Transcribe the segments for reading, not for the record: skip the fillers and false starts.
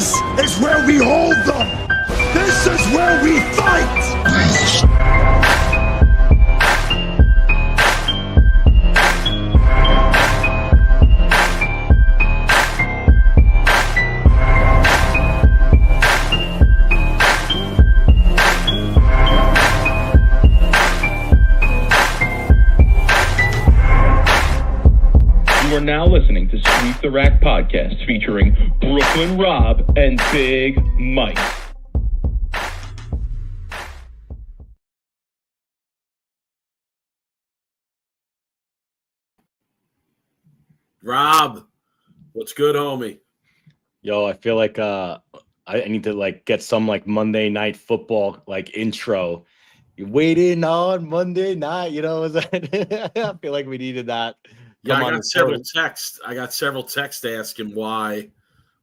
This is where we hold them. This is where we fight. You are now listening to Sweep the Rack podcast featuring Brooklyn Rob and Big Mike. Rob, what's good, homie? Yo, I feel like I need to get some Monday Night Football intro. You're waiting on Monday night, I feel like we needed that. Yeah, I got several texts asking why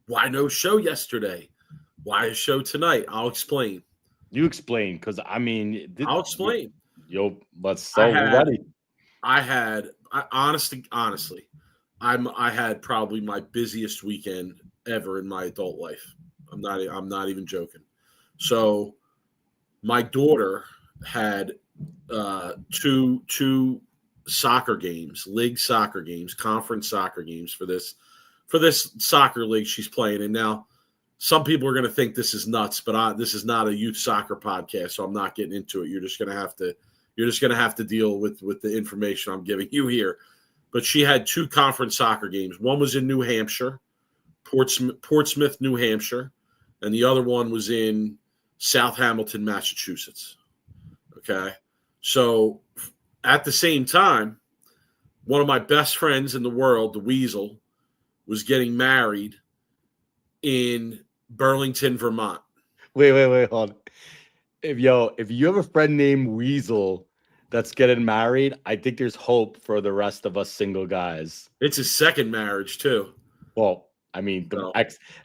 no show yesterday? Why a show tonight? I'll explain. You explain, because I'll explain. Yo, we're ready. I had probably my busiest weekend ever in my adult life. I'm not even joking. So my daughter had two soccer games, league soccer games, conference soccer games for this soccer league she's playing in. Now, some people are going to think this is nuts, but this is not a youth soccer podcast, so I'm not getting into it. You're just going to have to deal with the information I'm giving you here. But she had two conference soccer games. One was in New Hampshire, Portsmouth, New Hampshire, and the other one was in South Hamilton, Massachusetts. Okay, so at the same time, one of my best friends in the world, the Weasel, was getting married in Burlington, Vermont. Wait, hold on. If you have a friend named Weasel that's getting married, I think there's hope for the rest of us single guys. It's his second marriage, too. Well,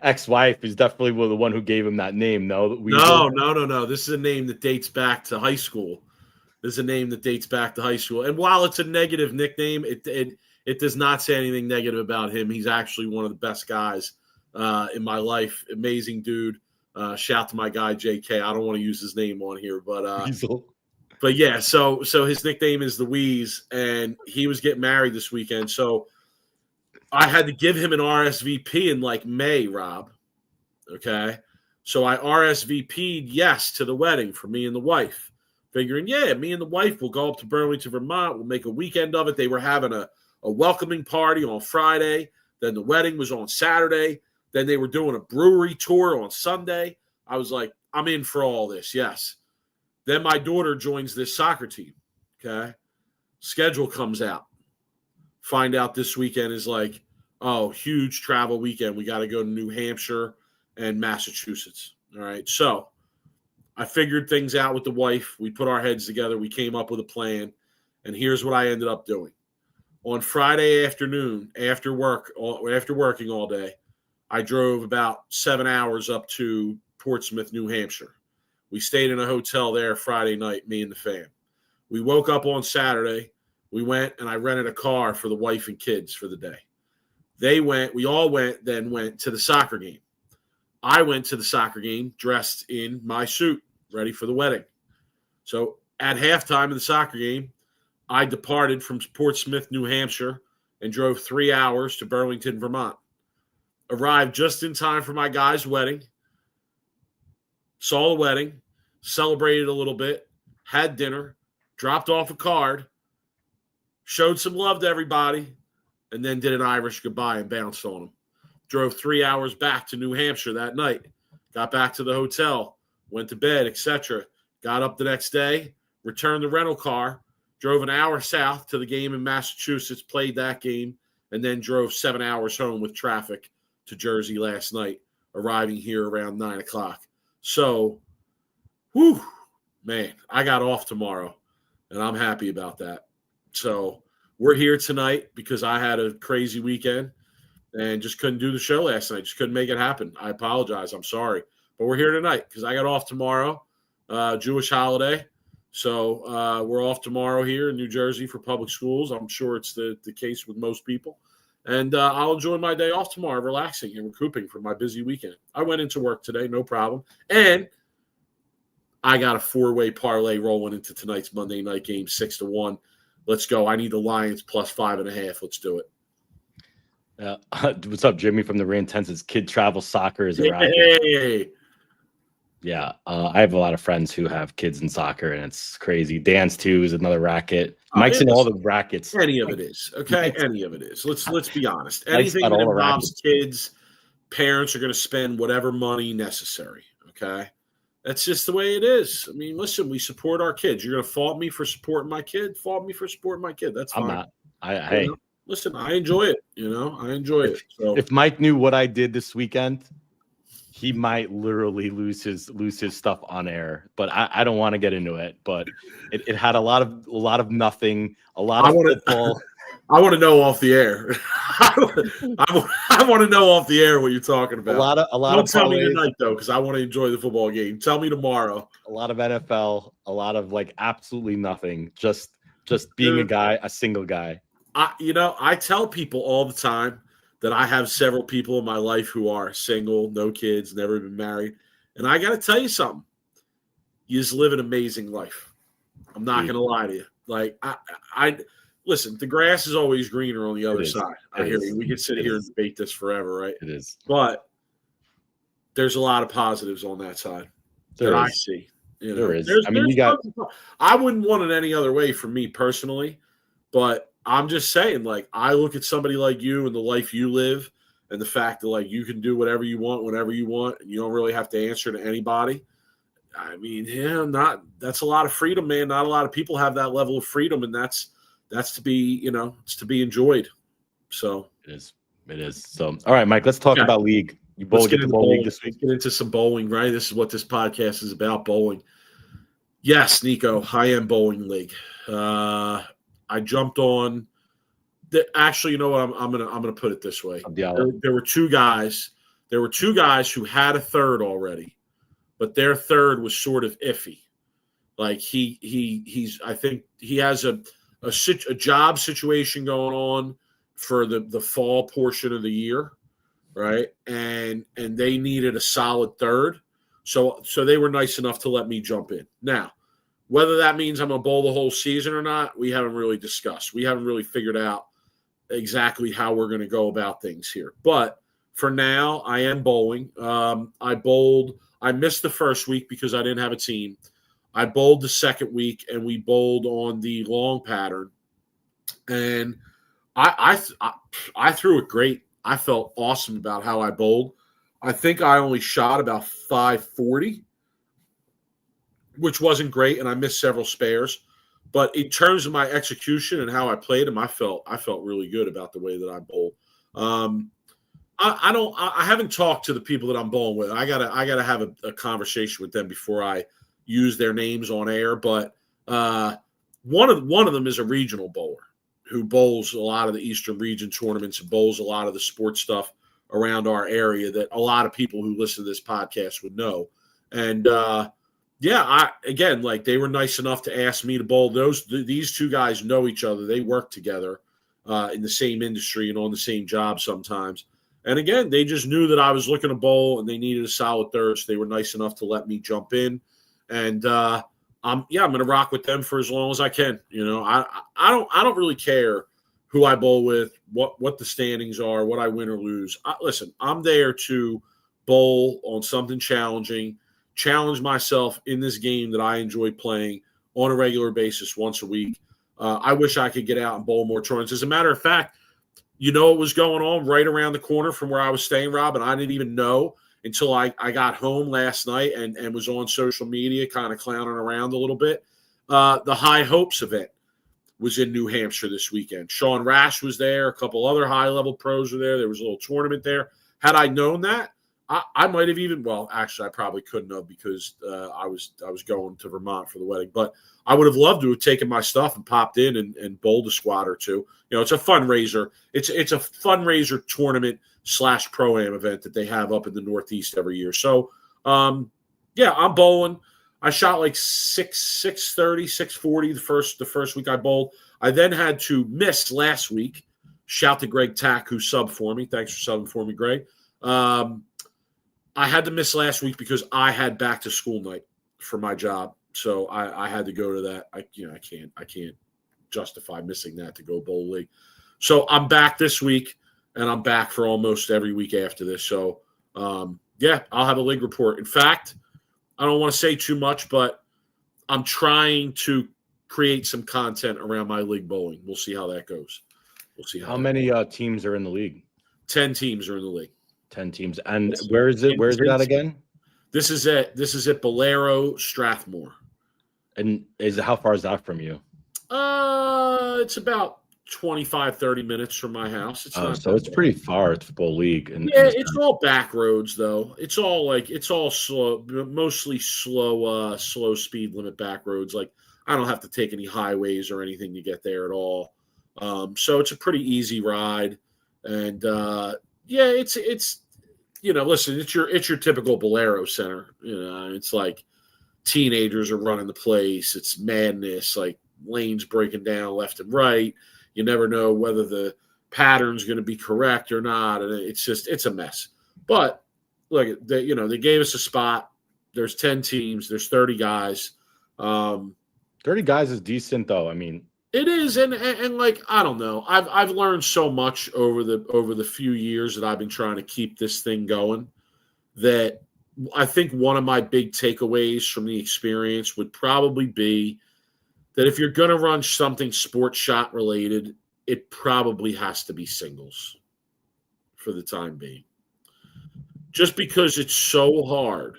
ex-wife is definitely the one who gave him that name, no? No. This is a name that dates back to high school. And while it's a negative nickname, it does not say anything negative about him. He's actually one of the best guys in my life. Amazing dude. Shout to my guy, JK. I don't want to use his name on here, but yeah, so his nickname is the Wheeze, and he was getting married this weekend. So I had to give him an RSVP in May, Rob. Okay. So I RSVP'd yes to the wedding for me and the wife, figuring, me and the wife will go up to Burlington, Vermont. We'll make a weekend of it. They were having a welcoming party on Friday. Then the wedding was on Saturday. Then they were doing a brewery tour on Sunday. I was like, I'm in for all this. Yes. Then my daughter joins this soccer team. Okay. Schedule comes out. Find out this weekend is huge travel weekend. We got to go to New Hampshire and Massachusetts. All right. So I figured things out with the wife. We put our heads together. We came up with a plan. And here's what I ended up doing. On Friday afternoon, after working all day, I drove about 7 hours up to Portsmouth, New Hampshire. We stayed in a hotel there Friday night, me and the fam. We woke up on Saturday. We went and I rented a car for the wife and kids for the day. We all went to the soccer game. I went to the soccer game dressed in my suit, ready for the wedding. So at halftime of the soccer game, I departed from Portsmouth, New Hampshire, and drove 3 hours to Burlington, Vermont. Arrived just in time for my guy's wedding. Saw the wedding, celebrated a little bit, had dinner, dropped off a card, showed some love to everybody, and then did an Irish goodbye and bounced on them. Drove 3 hours back to New Hampshire that night. Got back to the hotel, went to bed, etc. Got up the next day, returned the rental car, drove an hour south to the game in Massachusetts, played that game, and then drove 7 hours home with traffic to Jersey last night, arriving here around 9 o'clock. So, man, I got off tomorrow, and I'm happy about that. So we're here tonight because I had a crazy weekend and just couldn't do the show last night. Just couldn't make it happen. I apologize. I'm sorry. But we're here tonight because I got off tomorrow, Jewish holiday. So we're off tomorrow here in New Jersey for public schools. I'm sure it's the case with most people. And I'll enjoy my day off tomorrow, relaxing and recouping from my busy weekend. I went into work today, no problem. And I got a 4-way parlay rolling into tonight's Monday night game, 6-1. Let's go. I need the Lions plus 5.5. Let's do it. What's up, Jimmy from the Re-Intenses? Kid Travel Soccer is around. Hey. Yeah, I have a lot of friends who have kids in soccer, and it's crazy. Dance too is another racket. Mike's in all the rackets. Any of it is, okay? Any of it is. Let's be honest. Anything got that all the involves rackets. kids, parents are going to spend whatever money necessary, okay? That's just the way it is. I mean, listen, we support our kids. You're going to fault me for supporting my kid? Fault me for supporting my kid. That's fine. I'm not. Hey. Listen, I enjoy it. I enjoy it. So if Mike knew what I did this weekend, he might literally lose his stuff on air. But I don't want to get into it. But it had a lot of nothing, a lot of football. I want to know off the air. I want to know off the air what you're talking about. A lot Don't of tell me tonight though, because I want to enjoy the football game. Tell me tomorrow. A lot of NFL, a lot of absolutely nothing. Just being a single guy. I tell people all the time that I have several people in my life who are single, no kids, never been married. And I got to tell you something. You just live an amazing life. I'm not going to lie to you. I listen, the grass is always greener on the other side. I hear you. We could sit here and debate this forever, right? It is. But there's a lot of positives on that side that I see. There is. I wouldn't want it any other way for me personally, but I'm just saying, I look at somebody like you and the life you live and the fact that, you can do whatever you want, whenever you want, and you don't really have to answer to anybody. I mean, that's a lot of freedom, man. Not a lot of people have that level of freedom, and that's to be, it's to be enjoyed. So it is. So, all right, Mike, let's talk about league. You both get the bowl league this week. Let's get into some bowling, right? This is what this podcast is about, bowling. Yes, Nico, high-end bowling league. I jumped on. Actually, you know what? I'm gonna put it this way. There were two guys. There were two guys who had a third already, but their third was sort of iffy. He's. I think he has a job situation going on for the fall portion of the year, right? And they needed a solid third, so they were nice enough to let me jump in. Now, whether that means I'm going to bowl the whole season or not, we haven't really discussed. We haven't really figured out exactly how we're going to go about things here. But for now, I am bowling. I missed the first week because I didn't have a team. I bowled the second week, and we bowled on the long pattern. And I threw it great. I felt awesome about how I bowled. I think I only shot about 540. Which wasn't great, and I missed several spares. But in terms of my execution and how I played them, I felt really good about the way that I bowled. I haven't talked to the people that I'm bowling with. I gotta have a conversation with them before I use their names on air. But one of them is a regional bowler who bowls a lot of the Eastern Region tournaments and bowls a lot of the sports stuff around our area that a lot of people who listen to this podcast would know. And they were nice enough to ask me to bowl. These two guys know each other. They work together in the same industry and on the same job sometimes. And again, they just knew that I was looking to bowl and they needed a solid third, so they were nice enough to let me jump in. And I'm going to rock with them for as long as I can. I don't really care who I bowl with, what the standings are, what I win or lose. Listen, I'm there to bowl on something challenging. Challenge myself in this game that I enjoy playing on a regular basis once a week. I wish I could get out and bowl more tournaments. As a matter of fact, what was going on right around the corner from where I was staying, Rob, and I didn't even know until I got home last night and was on social media kind of clowning around a little bit. The High Hopes event was in New Hampshire this weekend. Sean Rash was there. A couple other high-level pros were there. There was a little tournament there. Had I known that, I might have actually I probably couldn't have because I was going to Vermont for the wedding, but I would have loved to have taken my stuff and popped in and bowled a squad or two. It's a fundraiser. It's a fundraiser tournament / pro-am event that they have up in the Northeast every year. So, I'm bowling. I shot like 630, 640 the first week I bowled. I then had to miss last week Shout to Greg Tack, who subbed for me. Thanks for subbing for me, Greg. I had to miss last week because I had back to school night for my job, so I had to go to that. I can't justify missing that to go bowl league. So I'm back this week, and I'm back for almost every week after this. So I'll have a league report. In fact, I don't want to say too much, but I'm trying to create some content around my league bowling. We'll see how that goes. We'll see how many teams are in the league. 10 teams are in the league. 10 teams. And where is it at again? This is at Bolero Strathmore. And how far is that from you? It's about 25, 30 minutes from my house. It's pretty far. It's bowl league. It's all back roads though. It's all slow, mostly slow speed limit back roads. Like I don't have to take any highways or anything to get there at all. So it's a pretty easy ride. And it's listen, it's your typical Bolero center. It's like teenagers are running the place. It's madness, like lanes breaking down left and right. You never know whether the pattern's going to be correct or not, and it's a mess. But look, they gave us a spot. There's 10 teams. There's 30 guys. 30 guys is decent, though. I mean, it is, and like I don't know. I've learned so much over the few years that I've been trying to keep this thing going. That I think one of my big takeaways from the experience would probably be that if you're going to run something sports shot related, it probably has to be singles for the time being. Just because it's so hard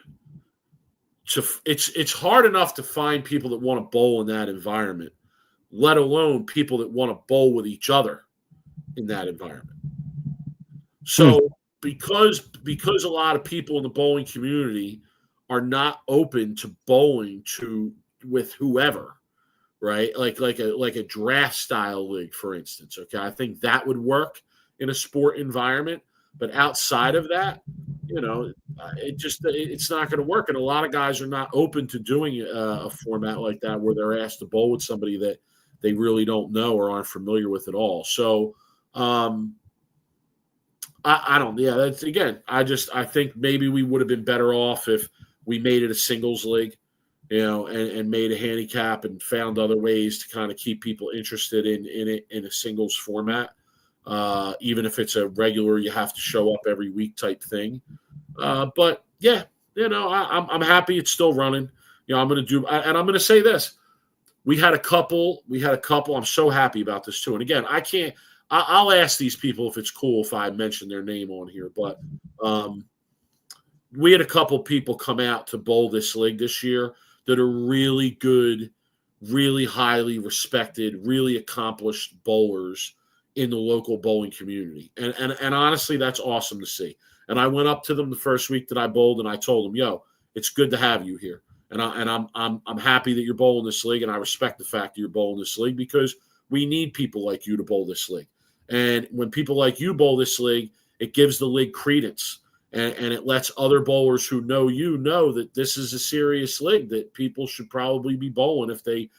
it's hard enough to find people that want to bowl in that environment, let alone people that want to bowl with each other in that environment. So because a lot of people in the bowling community are not open to bowling with whoever, right? Like a draft style league, for instance. Okay, I think that would work in a sport environment, but outside of that, it's not going to work. And a lot of guys are not open to doing a format like that where they're asked to bowl with somebody that they really don't know or aren't familiar with at all. So I don't. Yeah, that's again. I think maybe we would have been better off if we made it a singles league, and made a handicap and found other ways to kind of keep people interested in it in a singles format. Even if it's a regular, you have to show up every week type thing. But yeah, I'm happy it's still running. I'm going to say this. We had a couple. I'm so happy about this too. And again, I'll ask these people if it's cool if I mention their name on here, but we had a couple people come out to bowl this league this year that are really good, really highly respected, really accomplished bowlers in the local bowling community. And honestly, that's awesome to see. And I went up to them the first week that I bowled and I told them, yo, it's good to have you here. And I'm happy that you're bowling this league, and I respect the fact that you're bowling this league because we need people like you to bowl this league. And when people like you bowl this league, it gives the league credence, and it lets other bowlers who know that this is a serious league that people should probably be bowling if they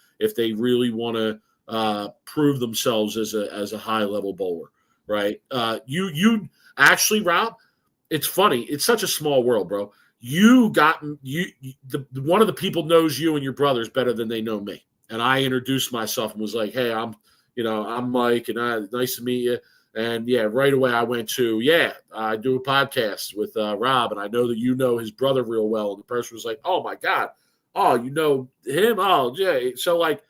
really want to prove themselves as a high level bowler, right? You actually, Rob, it's funny. It's such a small world, bro. One of the people knows you and your brothers better than they know me. And I introduced myself and was like, hey, I'm Mike, and nice to meet you. And yeah, right away I went to, I do a podcast with Rob, and I know that you know his brother real well. And the person was like, oh my God, oh, you know him? Oh, yeah. So like,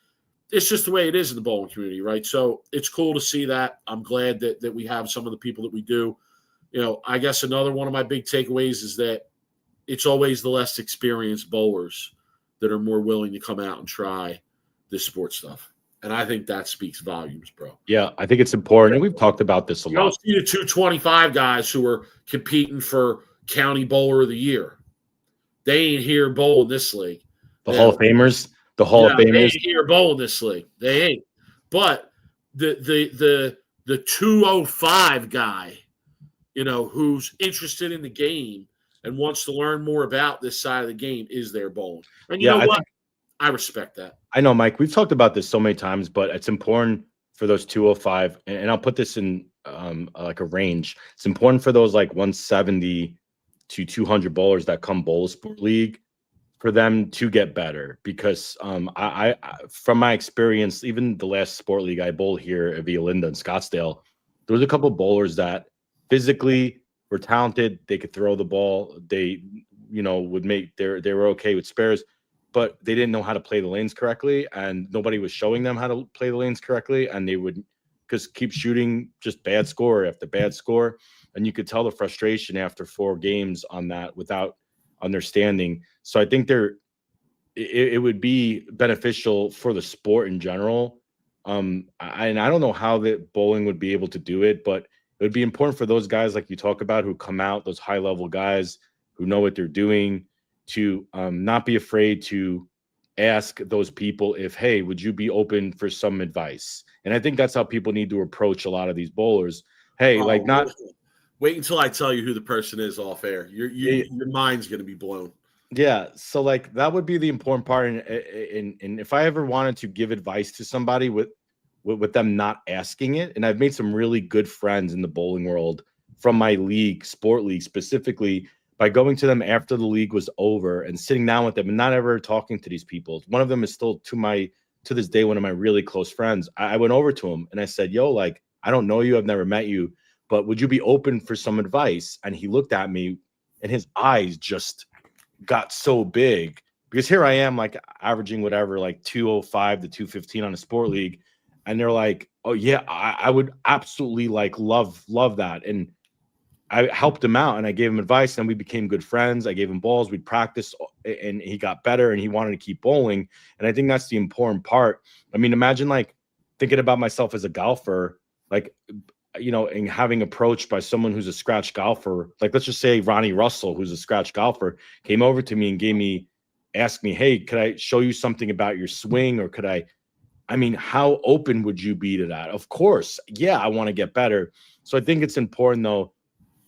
it's just the way it is in the bowling community, right? So it's cool to see that. I'm glad that we have some of the people that we do. I guess another one of my big takeaways is that it's always the less experienced bowlers that are more willing to come out and try this sports stuff. And I think that speaks volumes, bro. Yeah, I think it's important. And we've talked about this a lot. You don't see the 225 guys who are competing for County Bowler of the Year. They ain't here bowling this league. The Hall of Famers? The Hall of Famers? They ain't here bowling this league. They ain't. But the 205 guy, who's interested in the game and wants to learn more about this side of the game is their bowling. And you know what? I respect that. I know, Mike, we've talked about this so many times, but it's important for those 205, and I'll put this in like a range. It's important for those like 170 to 200 bowlers that come bowl sport league for them to get better, because I from my experience, even the last sport league I bowled here at Via Linda in Scottsdale, there was a couple of bowlers that physically were talented. They could throw the ball. They, would make they were okay with spares, but they didn't know how to play the lanes correctly, and nobody was showing them how to play the lanes correctly, and they would just keep shooting just bad score after bad score, and you could tell the frustration after 4 games on that without understanding. So I think it would be beneficial for the sport in general. And I don't know how the bowling would be able to do it, but it would be important for those guys like you talk about who come out, those high level guys who know what they're doing, to not be afraid to ask those people if, hey, would you be open for some advice? And I think that's how people need to approach a lot of these bowlers. Hey, not. Wait until I tell you who the person is off air. Your mind's going to be blown. Yeah. So like that would be the important part. And if I ever wanted to give advice to somebody with them not asking it, and I've made some really good friends in the bowling world from my league, sport league specifically, by going to them after the league was over and sitting down with them and not ever talking to these people. One of them is still to this day one of my really close friends. I went over to him and I said, yo, like, I don't know you. I've never met you, but would you be open for some advice? And he looked at me and his eyes just got so big, because here I am like averaging whatever, like 205 to 215 on a sport league. And they're like, oh yeah, I would absolutely like love that. And I helped him out and I gave him advice, and we became good friends. I gave him balls, we'd practice, and he got better and he wanted to keep bowling. And I think that's the important part. I mean, imagine like thinking about myself as a golfer, like, and having approached by someone who's a scratch golfer, like let's just say Ronnie Russell, who's a scratch golfer, came over to me and asked me, hey, could I show you something about your swing? Or I mean, how open would you be to that? Of course. Yeah, I want to get better. So I think it's important though,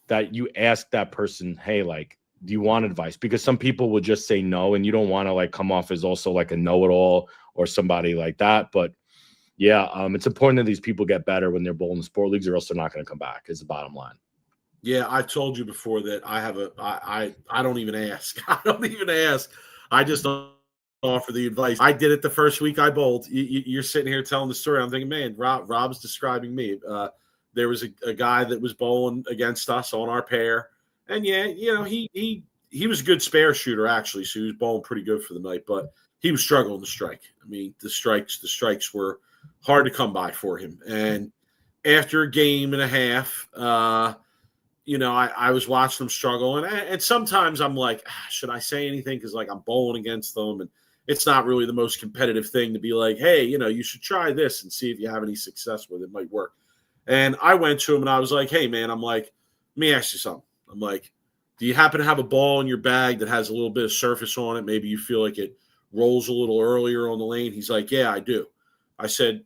that you ask that person, hey, like, do you want advice? Because some people will just say no, and you don't want to like come off as also like a know-it-all or somebody like that. But yeah, it's important that these people get better when they're bowling sport leagues, or else they're not going to come back, is the bottom line. Yeah, I told you before that I don't even ask. I don't even ask. I just don't offer the advice. I did it the first week I bowled. You're sitting here telling the story. I'm thinking, man, Rob's describing me. There was a guy that was bowling against us on our pair, and yeah, he was a good spare shooter actually, so he was bowling pretty good for the night, but he was struggling to strike. I mean, the strikes were hard to come by for him. And after a game and a half, I was watching him struggle, and sometimes I'm like, should I say anything? Because like I'm bowling against them, and it's not really the most competitive thing to be like, hey, you should try this and see if you have any success with it. It might work. And I went to him and I was like, hey, man, I'm like, let me ask you something. I'm like, do you happen to have a ball in your bag that has a little bit of surface on it? Maybe you feel like it rolls a little earlier on the lane. He's like, yeah, I do. I said,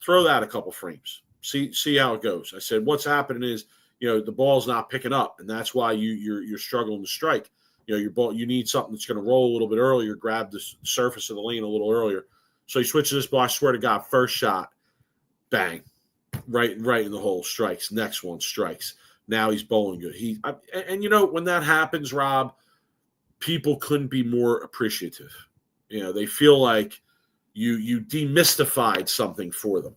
throw that a couple frames. See how it goes. I said, what's happening is, the ball's not picking up, and that's why you're struggling to strike. Your ball, you need something that's going to roll a little bit earlier, grab the surface of the lane a little earlier. So he switches this ball. I swear to God, first shot, bang. Right in the hole, strikes. Next one, strikes. Now he's bowling good. When that happens, Rob, people couldn't be more appreciative. They feel like you demystified something for them,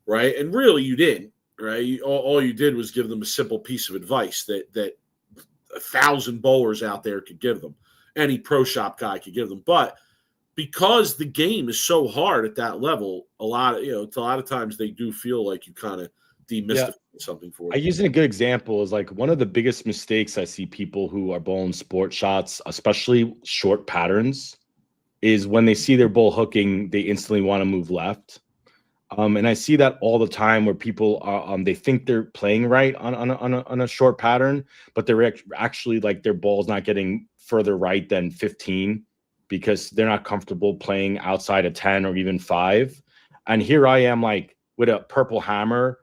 right? And really, you didn't, right? All you did was give them a simple piece of advice that 1,000 bowlers out there could give them. Any pro shop guy could give them, but because the game is so hard at that level, a lot of times they do feel like you kind of demystify something for them. I use a good example is like one of the biggest mistakes I see people who are bowling sport shots, especially short patterns, is when they see their ball hooking, they instantly want to move left. And I see that all the time where people are, they think they're playing right on a short pattern, but they're actually like their ball's not getting further right than 15. Because they're not comfortable playing outside of 10 or even 5. And here I am like with a purple hammer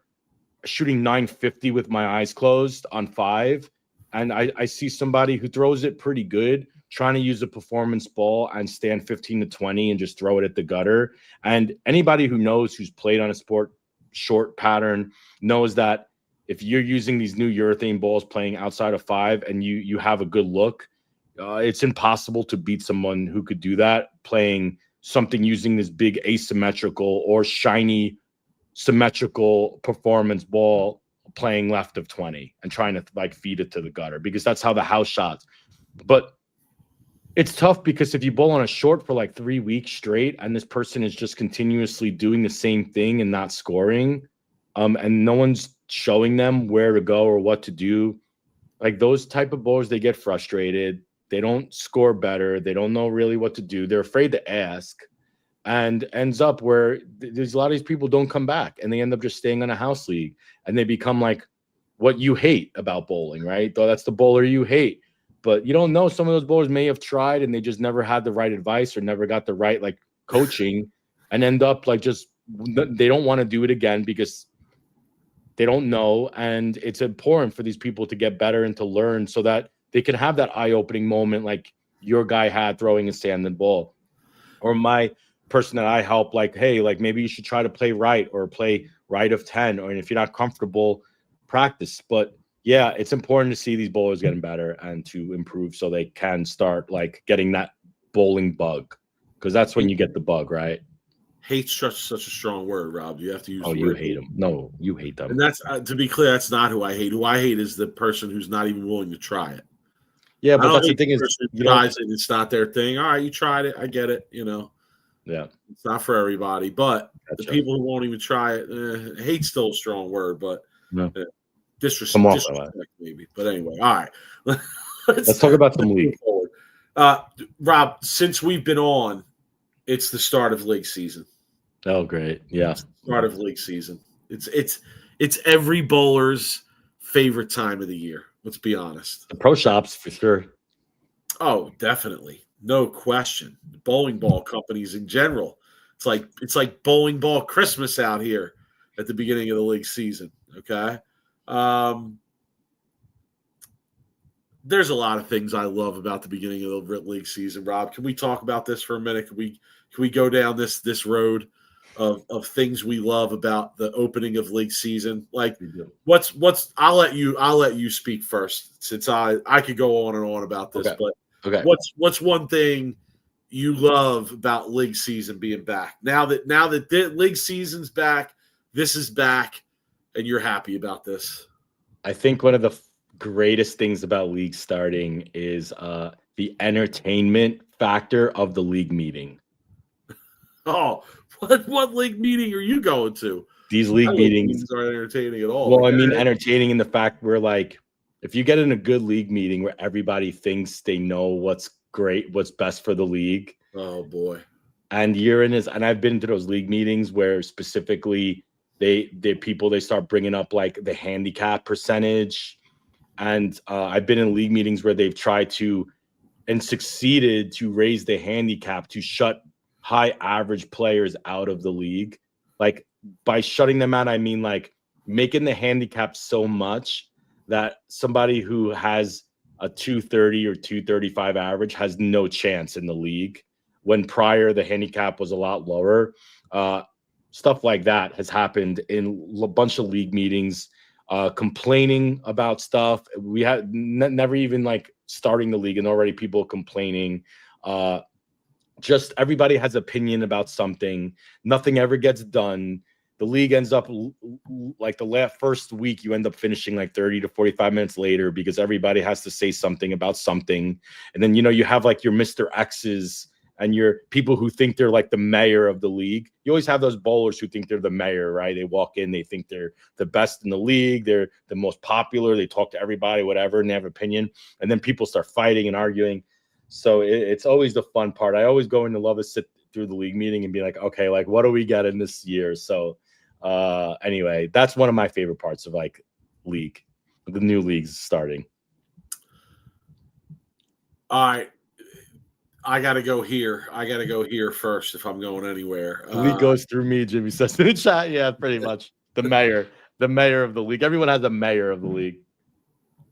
shooting 950 with my eyes closed on 5. And I see somebody who throws it pretty good, trying to use a performance ball and stand 15 to 20 and just throw it at the gutter. And anybody who knows who's played on a sport short pattern knows that if you're using these new urethane balls playing outside of 5 and you have a good look, it's impossible to beat someone who could do that playing something using this big asymmetrical or shiny symmetrical performance ball playing left of 20 and trying to like feed it to the gutter, because that's how the house shots. But it's tough because if you bowl on a short for like 3 weeks straight and this person is just continuously doing the same thing and not scoring, and no one's showing them where to go or what to do, like those type of bowlers, they get frustrated. They don't score better. They don't know really what to do. They're afraid to ask, and ends up where there's a lot of these people don't come back and they end up just staying on a house league and they become like what you hate about bowling, right? Though that's the bowler you hate. But you don't know, some of those bowlers may have tried and they just never had the right advice or never got the right like coaching and end up like just they don't want to do it again because they don't know. And it's important for these people to get better and to learn so that they can have that eye-opening moment like your guy had throwing a sand and ball. Or my person that I help, like, hey, like maybe you should try to play right or play right of 10. Or if you're not comfortable, practice. But yeah, it's important to see these bowlers getting better and to improve so they can start like getting that bowling bug, because that's when you get the bug, right? Hate's such a strong word, Rob. You have to use. Oh, you hate them. No, you hate them. And that's to be clear, that's not who I hate. Who I hate is the person who's not even willing to try it. Yeah, but that's the thing is, you tries it, it's not their thing. All right, you tried it. I get it. Yeah, it's not for everybody. But gotcha. The people who won't even try it, hate's still a strong word, but no. Disrespect maybe. But anyway, all right. Let's talk about some league. Rob, since we've been on, it's the start of league season. Oh, great. Yeah. Start of league season. It's every bowler's favorite time of the year. Let's be honest. The pro shops for sure. Oh, definitely. No question. The bowling ball companies in general. It's like bowling ball Christmas out here at the beginning of the league season. Okay. There's a lot of things I love about the beginning of the league season. Rob, can we talk about this for a minute? Can we go down this road of things we love about the opening of league season? Like what's I'll let you speak first, since I could go on and on about this, okay. But okay. What's one thing you love about league season being back? Now that the league season's back, this is back, and you're happy about this. I think one of the greatest things about league starting is the entertainment factor of the league meeting. Oh, what league meeting are you going to? These league meetings aren't entertaining at all. Well, I mean, entertaining in the fact where, like, if you get in a good league meeting where everybody thinks they know what's great, what's best for the league. Oh boy. And and I've been to those league meetings where specifically they start bringing up like the handicap percentage. And I've been in league meetings where they've tried to and succeeded to raise the handicap to shut high average players out of the league. Like, by shutting them out, I mean like making the handicap so much that somebody who has a 230 or 235 average has no chance in the league, when prior the handicap was a lot lower. Stuff like that has happened in a bunch of league meetings. Complaining about stuff. We had never even like starting the league and already people complaining. Just everybody has opinion about something. Nothing ever gets done. The league ends up like the first week, you end up finishing like 30 to 45 minutes later because everybody has to say something about something. And then, you have like your Mr. X's and your people who think they're like the mayor of the league. You always have those bowlers who think they're the mayor, right? They walk in, they think they're the best in the league. They're the most popular. They talk to everybody, whatever, and they have opinion. And then people start fighting and arguing. So it's always the fun part. I always go into love to sit through the league meeting and be like, okay, like what do we get in this year? So anyway, that's one of my favorite parts of like league, the new leagues starting. All right. I got to go here. First if I'm going anywhere. The league goes through me, Jimmy says in the chat. Yeah, pretty much. The mayor of the league. Everyone has a mayor of the league.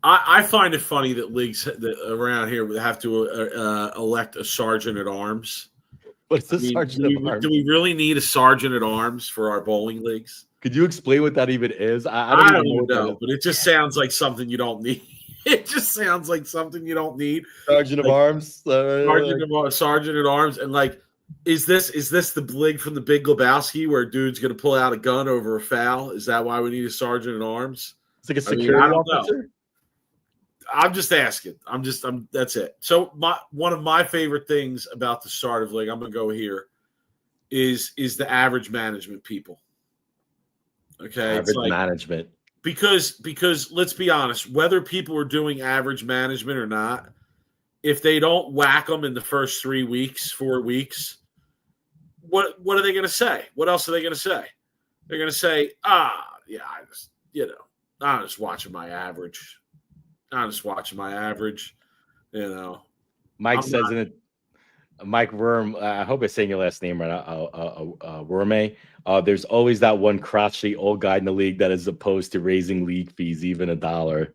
I find it funny that leagues around here have to elect a sergeant at arms. What's the sergeant at arms? Do we really need a sergeant at arms for our bowling leagues? Could you explain what that even is? I I don't don't even know even what that know, is. but it just sounds like something you don't need. It just sounds like something you don't need. Sergeant of Like, Arms. Sergeant at Arms, and like, is this the league from the Big Lebowski where a dude's going to pull out a gun over a foul? Is that why we need a Sergeant at Arms? It's like a I mean, security I don't know. officer. I'm just asking. That's it. So one of my favorite things about the start of league, I'm going to go here, is the average management people. Okay, Average management. because let's be honest, whether people are doing average management or not, if they don't whack them in the first 4 weeks, what are they going to say? What else are they going to say? They're going to say, yeah, I'm just watching my average. Mike I'm says not- in it. Mike Worm, I hope I'm saying your last name right. Worme. There's always that one crotchety old guy in the league that is opposed to raising league fees, even $1.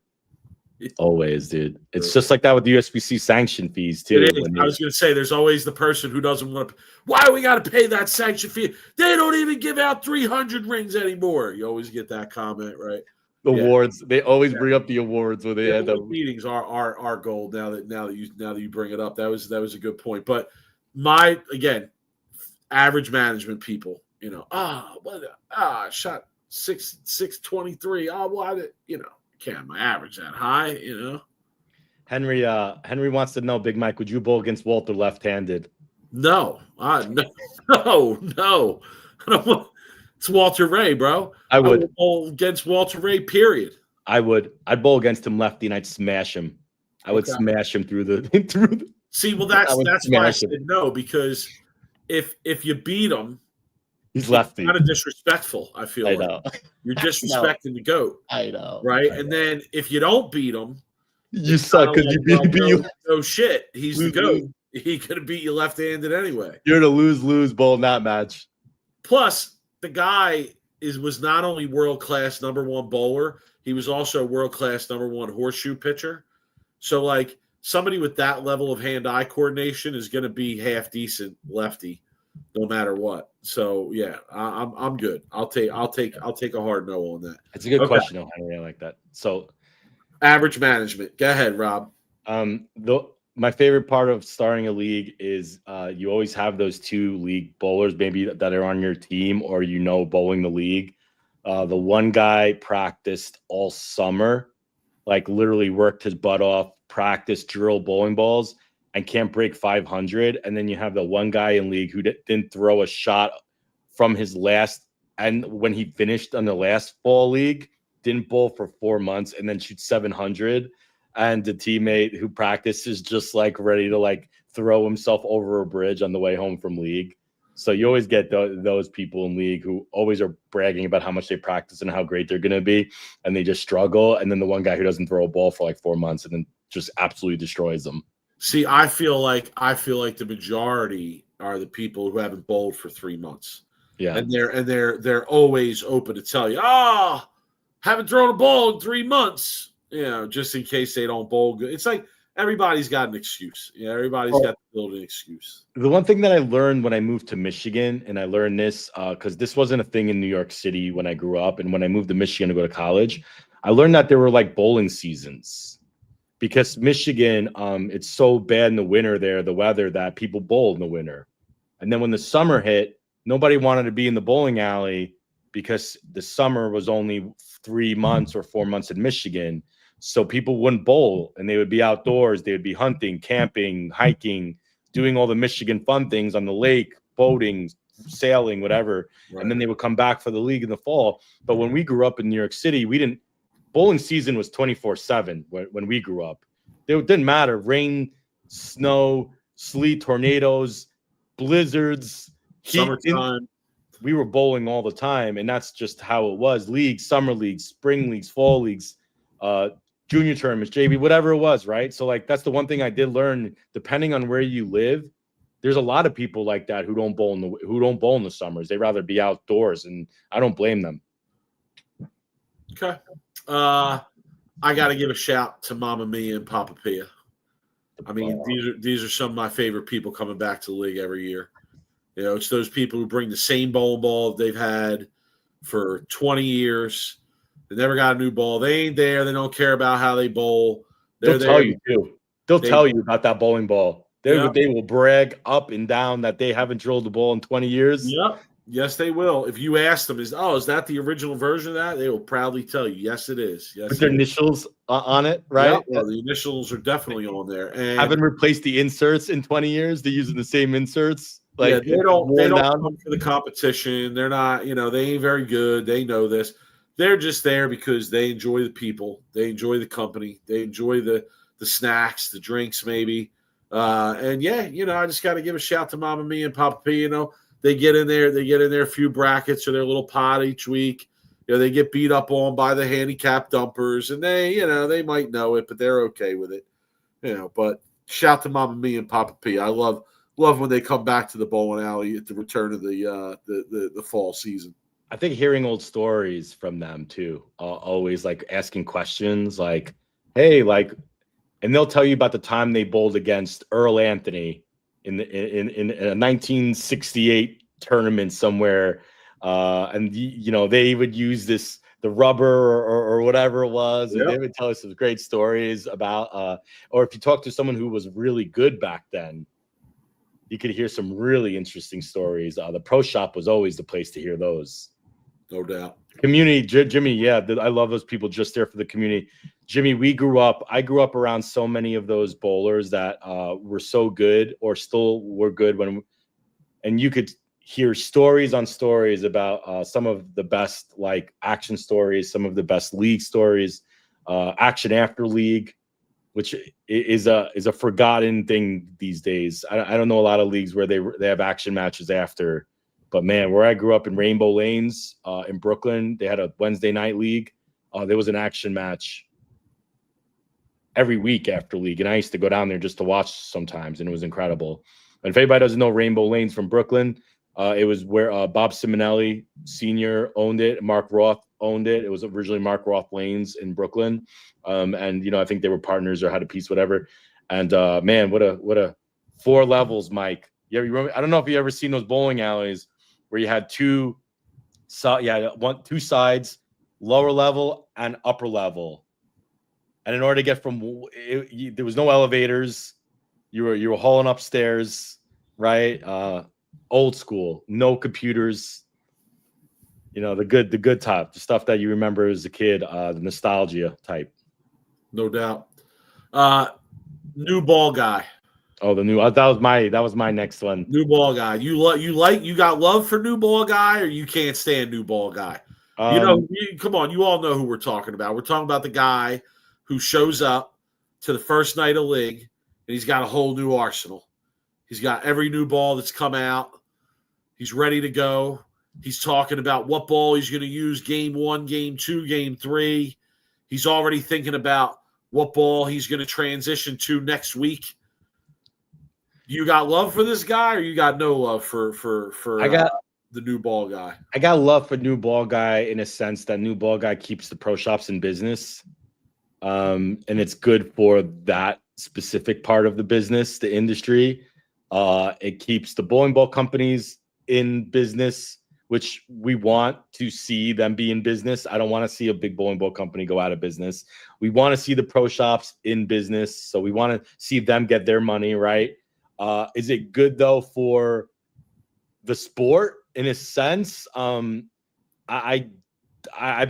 Always, dude. It's just like that with the USBC sanction fees too. It is. I was going to say, there's always the person who doesn't want to. Why we got to pay that sanction fee? They don't even give out 300 rings anymore. You always get that comment, right? Awards. They always bring up the awards when they end up. Meetings are gold. Now that you bring it up, that was a good point. But my average management people, shot 623. Why did can't my average that high, Henry wants to know, Big Mike, would you bowl against Walter left-handed? No. No. I don't want, it's Walter Ray, bro. I would bowl against Walter Ray, period. I'd bowl against him lefty and I'd smash him. I would smash him through the See, well, that's why I said no, because if you beat him, he's lefty. Kind of disrespectful, I feel. I know. You're disrespecting the GOAT. I know. Right? And then if you don't beat him, you suck because you beat you. Oh shit, he's the GOAT. He could have beat you left-handed anyway. You're in a lose-lose bowl in that match. Plus, the guy was not only world-class #1 bowler, he was also world-class #1 horseshoe pitcher. So, like, somebody with that level of hand-eye coordination is going to be half decent lefty, no matter what. So, yeah, I'm good. I'll take a hard no on that. It's a good question, though, Henry. I like that. So, average management. Go ahead, Rob. My favorite part of starting a league is you always have those two league bowlers maybe that are on your team or bowling the league. The one guy practiced all summer, like literally worked his butt off, practiced drill bowling balls, and can't break 500. And then you have the one guy in league who didn't throw a shot from his last, and when he finished on the last fall league, didn't bowl for 4 months and then shoot 700. And the teammate who practices just like ready to like throw himself over a bridge on the way home from league. So you always get those people in league who always are bragging about how much they practice and how great they're going to be. And they just struggle. And then the one guy who doesn't throw a ball for like 4 months and then just absolutely destroys them. See, I feel like the majority are the people who haven't bowled for 3 months. Yeah. And they're always open to tell you, haven't thrown a ball in 3 months. Just in case they don't bowl good. It's like everybody's got an excuse. Yeah, everybody's got to build an excuse. The one thing that I learned when I moved to Michigan, and I learned this because this wasn't a thing in New York City when I grew up, and when I moved to Michigan to go to college, I learned that there were like bowling seasons because Michigan, it's so bad in the winter there, the weather, that people bowl in the winter. And then when the summer hit, nobody wanted to be in the bowling alley because the summer was only 3 months or 4 months in Michigan. So people wouldn't bowl and they would be outdoors. They would be hunting, camping, hiking, doing all the Michigan fun things on the lake, boating, sailing, whatever. Right. And then they would come back for the league in the fall. But when we grew up in New York City, bowling season was 24/7 when we grew up. It didn't matter. Rain, snow, sleet, tornadoes, blizzards, summertime. We were bowling all the time. And that's just how it was. Leagues, summer leagues, spring leagues, fall leagues, junior tournaments, JV, whatever it was, right? So like that's the one thing I did learn. Depending on where you live, there's a lot of people like that who don't bowl in the summers. They'd rather be outdoors, and I don't blame them. Okay, I got to give a shout to Mama Mia and Papa Pia. I mean, these are some of my favorite people coming back to the league every year. It's those people who bring the same bowling ball they've had for 20 years. They never got a new ball. They ain't there. They don't care about how they bowl. They'll tell you too. They'll tell you about that bowling ball. They will brag up and down that they haven't drilled the ball in 20 years. Yep. Yes, they will. If you ask them, is that the original version of that? They will proudly tell you, yes, it is. Yes, with their initials on it, right? Yep. Well, the initials are definitely on there. And haven't replaced the inserts in 20 years. They're using the same inserts. Like they don't come for the competition. They're not, they ain't very good. They know this. They're just there because they enjoy the people. They enjoy the company. They enjoy the snacks, the drinks, maybe. I just got to give a shout to Mama Mia and Papa P. They get in there. They get in there a few brackets or their little pot each week. They get beat up on by the handicap dumpers, and they might know it, but they're okay with it. But shout to Mama Mia and Papa P. I love when they come back to the bowling alley at the return of the fall season. I think hearing old stories from them too, always like asking questions, like, "Hey, like," and they'll tell you about the time they bowled against Earl Anthony in a 1968 tournament somewhere, and they would use the rubber or whatever it was, and they would tell us some great stories about. Or if you talk to someone who was really good back then, you could hear some really interesting stories. The pro shop was always the place to hear those. No doubt. Community, Jimmy, I love those people just there for the community. Jimmy, I grew up around so many of those bowlers that were so good or still were good and you could hear stories on stories about some of the best like action stories, some of the best league stories, action after league, which is a forgotten thing these days. I don't know a lot of leagues where they have action matches after. But man, where I grew up in Rainbow Lanes in Brooklyn, they had a Wednesday night league. There was an action match every week after league, and I used to go down there just to watch sometimes, and it was incredible. And if anybody doesn't know Rainbow Lanes from Brooklyn, it was where Bob Simonelli Sr. owned it. Mark Roth owned it. It was originally Mark Roth Lanes in Brooklyn, and I think they were partners or had a piece, whatever. And man, what a 4 levels, Mike. Yeah, you remember? I don't know if you ever seen those bowling alleys where you had two sides, lower level and upper level. And in order to get there was no elevators. You were hauling upstairs, right? Old school, no computers. The good type, the stuff that you remember as a kid, the nostalgia type. No doubt. New ball guy. Oh, that was my next one. New ball guy. You got love for new ball guy, or you can't stand new ball guy? Come on, you all know who we're talking about. We're talking about the guy who shows up to the first night of league, and he's got a whole new arsenal. He's got every new ball that's come out. He's ready to go. He's talking about what ball he's going to use game 1, game 2, game 3. He's already thinking about what ball he's going to transition to next week. You got love for this guy, or you got no love for the new ball guy? I got love for new ball guy in a sense that new ball guy keeps the pro shops in business, and it's good for that specific part of the business, the industry. It keeps the bowling ball companies in business, which we want to see them be in business. I don't want to see a big bowling ball company go out of business. We want to see the pro shops in business, so we want to see them get their money, right? Is it good though for the sport in a sense? I've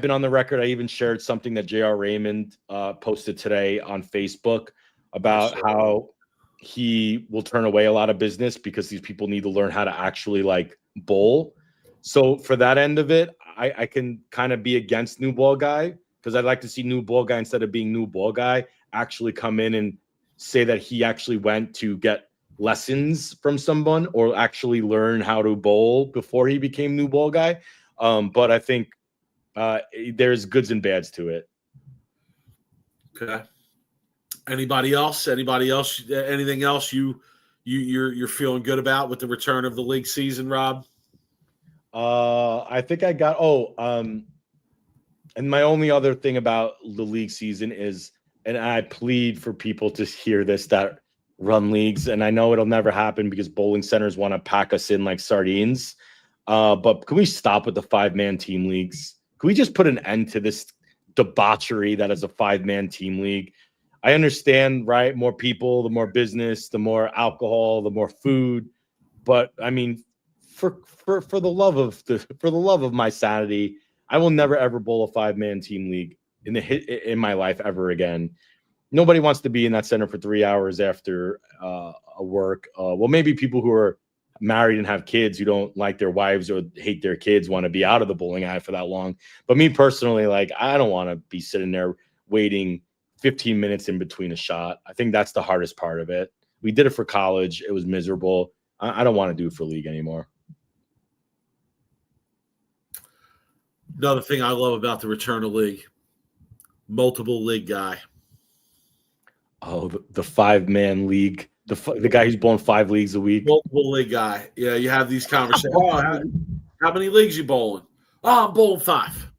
been on the record. I even shared something that J.R. Raymond posted today on Facebook about how he will turn away a lot of business because these people need to learn how to actually like bowl. So for that end of it, I can kind of be against new ball guy because I'd like to see new ball guy, instead of being new ball guy, actually come in and say that he actually went to get lessons from someone or actually learn how to bowl before he became new ball guy. But I think there's goods and bads to it. Okay. Anybody else? Anything else you're feeling good about with the return of the league season, Rob? I think I got and my only other thing about the league season is, and I plead for people to hear this that run leagues, and I know it'll never happen because bowling centers want to pack us in like sardines. But can we stop with the 5-man team leagues? Can we just put an end to this debauchery that is a 5-man team league? I understand, right? More people, the more business, the more alcohol, the more food. But I mean, for the love of my sanity, I will never ever bowl a 5-man team league in my life ever again. Nobody wants to be in that center for 3 hours after a work. Well, maybe people who are married and have kids who don't like their wives or hate their kids want to be out of the bowling alley for that long. But me personally, like, I don't want to be sitting there waiting 15 minutes in between a shot. I think that's the hardest part of it. We did it for college. It was miserable. I don't want to do it for league anymore. Another thing I love about the return of league, multiple league guy. Oh, the 5-man league. The guy who's bowling 5 leagues a week. Multiple league guy. Yeah, you have these conversations. Oh, how many leagues you bowling? Oh, I'm bowling 5.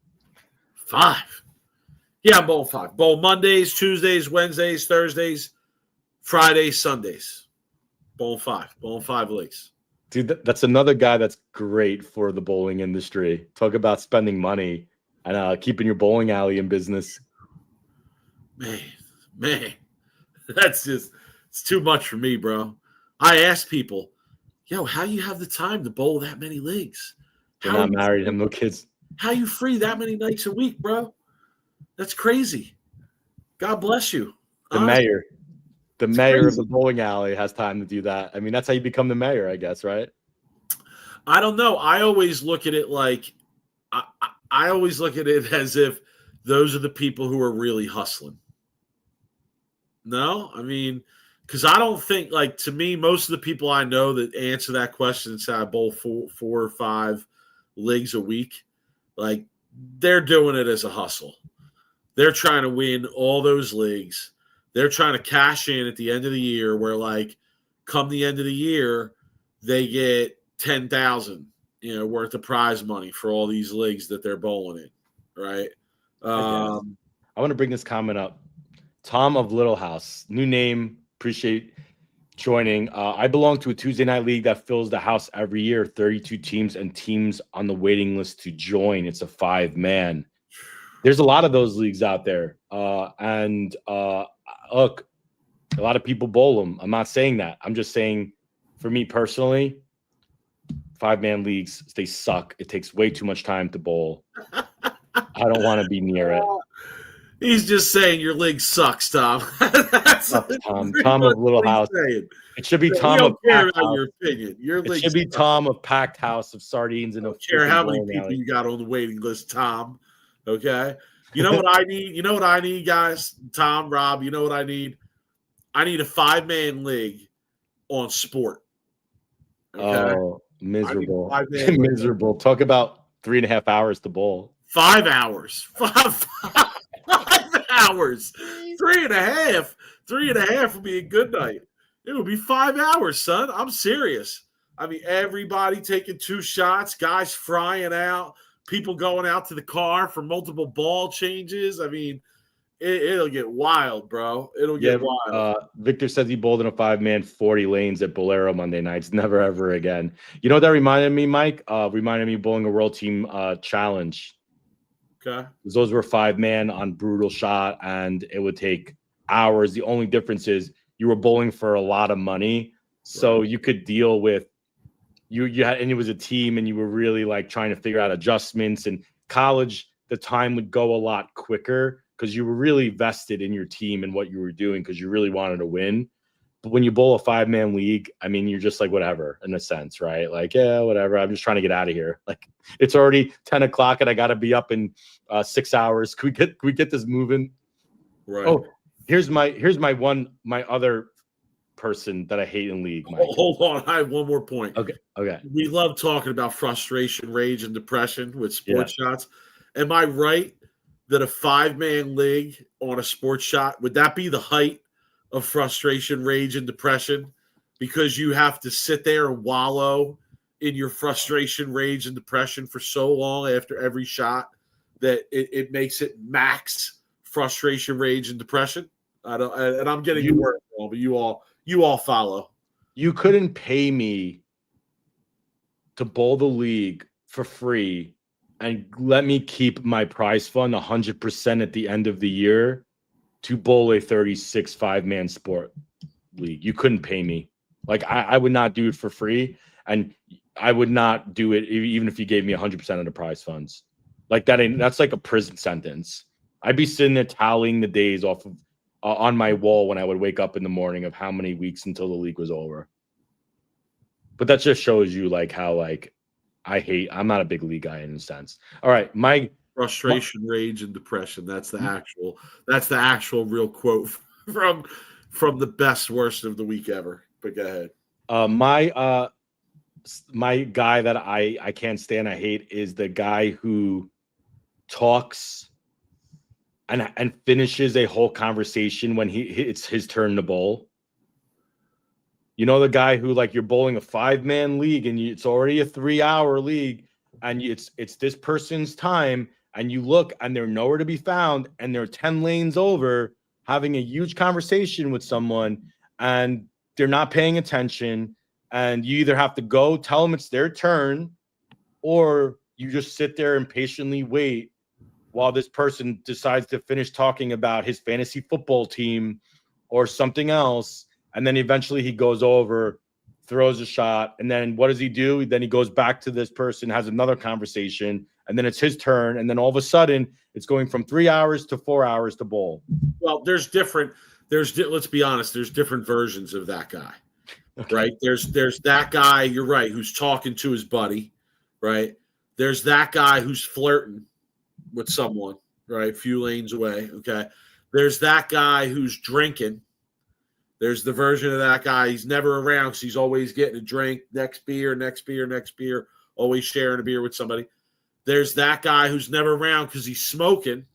5. Yeah, I'm bowling 5. Bowl Mondays, Tuesdays, Wednesdays, Thursdays, Fridays, Sundays. Bowling 5. Bowling 5 leagues. Dude, that's another guy that's great for the bowling industry. Talk about spending money and keeping your bowling alley in business. Man, that's just, it's too much for me, bro. I ask people, yo, how you have the time to bowl that many leagues? They're not married, have no kids. How you free that many nights a week, bro? That's crazy. God bless you. The mayor of the bowling alley has time to do that. I mean, that's how you become the mayor, I guess, right? I don't know. I always look at it like I always look at it as if those are the people who are really hustling. No, I mean, because I don't think, like, to me, most of the people I know that answer that question and say I bowl 4 or 5 leagues a week, like, they're doing it as a hustle. They're trying to win all those leagues. They're trying to cash in at the end of the year where, like, come the end of the year, they get $10,000, worth of prize money for all these leagues that they're bowling in, right? I want to bring this comment up. Tom of Little House, new name. Appreciate joining. I belong to a Tuesday night league that fills the house every year. 32 teams and teams on the waiting list to join. It's a 5-man. There's a lot of those leagues out there, and look, a lot of people bowl them. I'm not saying that. I'm just saying, for me personally, 5-man leagues, they suck. It takes way too much time to bowl. I don't want to be near it. He's just saying your league sucks, Tom. Tom of Little House. It should be Tom of Packed House. Your opinion. It should be Tom of Packed House of sardines and I don't care how many people you got on the waiting list, Tom. Okay. You know what I need? You know what I need, guys? Tom, Rob, you know what I need? I need a 5-man league on sport. Okay? Oh, miserable. Miserable. Talk about 3.5 hours to bowl. 5 hours. 5 hours. 3.5. 3.5 would be a good night. It would be 5 hours, son. I'm serious. I mean, everybody taking 2 shots, guys frying out, people going out to the car for multiple ball changes. I mean, it'll get wild, bro. It'll get wild. Victor says he bowled in a 5-man 40 lanes at Bolero Monday nights. Never, ever again. You know what that reminded me, Mike? Reminded me of bowling a World Team Challenge. Okay. Those were 5-man on brutal shot, and it would take hours. The only difference is you were bowling for a lot of money, so you could deal with you had, and it was a team, and you were really like trying to figure out adjustments. And college, the time would go a lot quicker because you were really vested in your team and what you were doing because you really wanted to win. But when you bowl a 5-man league, I mean, you're just like, whatever, in a sense, right? Like, yeah, whatever. I'm just trying to get out of here. Like, it's already 10 o'clock and I got to be up in 6 hours. Can we get this moving? Right. Oh, here's my other person that I hate in league. Mike. Hold on. I have one more point. Okay. We love talking about frustration, rage, and depression with sports shots. Am I right that a 5-man league on a sports shot, would that be the height of frustration, rage, and depression, because you have to sit there and wallow in your frustration, rage, and depression for so long after every shot that it makes it max frustration, rage, and depression? And I'm getting the word wrong, but you all follow. You couldn't pay me to bowl the league for free and let me keep my prize fund 100% at the end of the year to bowl a 36 5-man sport league. You couldn't pay me. Like, I would not do it for free, and I would not do it even if you gave me 100% of the prize funds. Like, that's like a prison sentence. I'd be sitting there tallying the days off of on my wall when I would wake up in the morning of how many weeks until the league was over. But that just shows you like how like I'm not a big league guy in a sense. All right, my frustration, rage, and depression. That's the actual real quote from the best worst of the week ever. But go ahead. My guy that I can't stand, I hate, is the guy who talks and finishes a whole conversation when it's his turn to bowl. You know, the guy who, like, you're bowling a 5-man league and it's already a 3-hour league and it's this person's time, and you look and they're nowhere to be found and they're 10 lanes over having a huge conversation with someone and they're not paying attention, and you either have to go tell them it's their turn or you just sit there and patiently wait while this person decides to finish talking about his fantasy football team or something else. And then eventually he goes over, throws a shot, and then what does he do? Then he goes back to this person, has another conversation, and then it's his turn. And then all of a sudden it's going from 3 hours to 4 hours to bowl. Well, let's be honest, there's different versions of that guy. Okay. Right? There's that guy, you're right, who's talking to his buddy, right? There's that guy who's flirting with someone, right? A few lanes away, okay? There's that guy who's drinking. There's the version of that guy, he's never around because he's always getting a drink, next beer, always sharing a beer with somebody. There's that guy who's never around because he's smoking.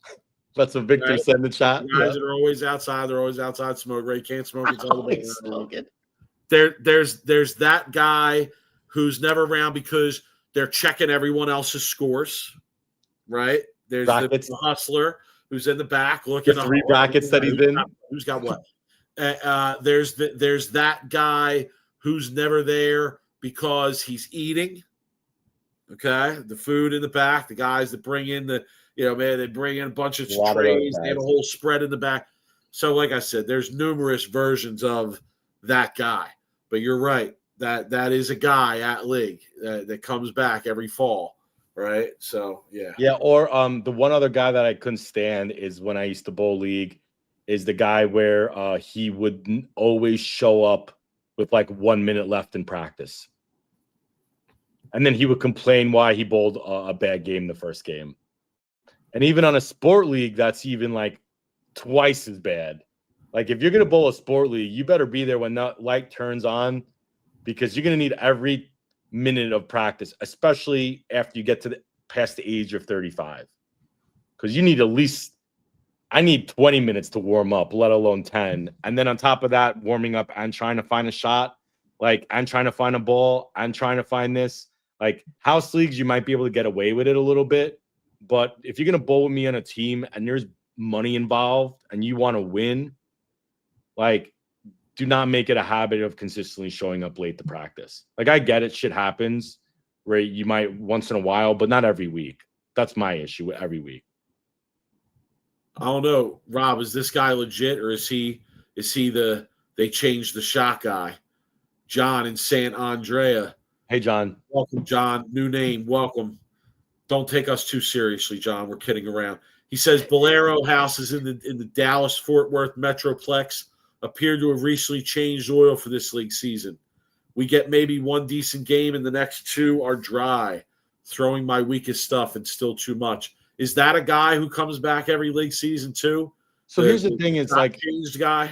That's what Victor said in the chat. Guys that are always outside, they're always outside smoking, right? Can't smoke until smoking. There's that guy who's never around because they're checking everyone else's scores, right? There's the hustler who's in the back looking at 3 brackets that he's in. Who's got what? There's that guy who's never there because he's eating. Okay, the food in the back. The guys that bring in they bring in a bunch of trays. They have a whole spread in the back. So, like I said, there's numerous versions of that guy. But you're right. That is a guy at league that comes back every fall, right? So, yeah. Yeah, or the one other guy that I couldn't stand is when I used to bowl league is the guy where he would always show up with like 1 minute left in practice. And then he would complain why he bowled a bad game the first game. And even on a sport league, that's even like twice as bad. Like, if you're going to bowl a sport league, you better be there when that light turns on, because you're going to need every minute of practice, especially after you get past the age of 35. Because you need I need 20 minutes to warm up, let alone 10. And then on top of that, warming up and trying to find a shot, like, I'm trying to find a ball, I'm trying to find this. Like, house leagues, you might be able to get away with it a little bit. But if you're going to bowl with me on a team and there's money involved and you want to win, like, do not make it a habit of consistently showing up late to practice. Like, I get it, shit happens where you might once in a while, but not every week. That's my issue with every week. I don't know, Rob, is this guy legit, or is he they changed the shot guy? John in Sant Andrea. Hey, John. Welcome, John. New name. Welcome. Don't take us too seriously, John. We're kidding around. He says Bolero houses in the Dallas-Fort Worth Metroplex appear to have recently changed oil for this league season. We get maybe one decent game, and the next 2 are dry. Throwing my weakest stuff and still too much. Is that a guy who comes back every league season too? So here's the thing: is like changed guy.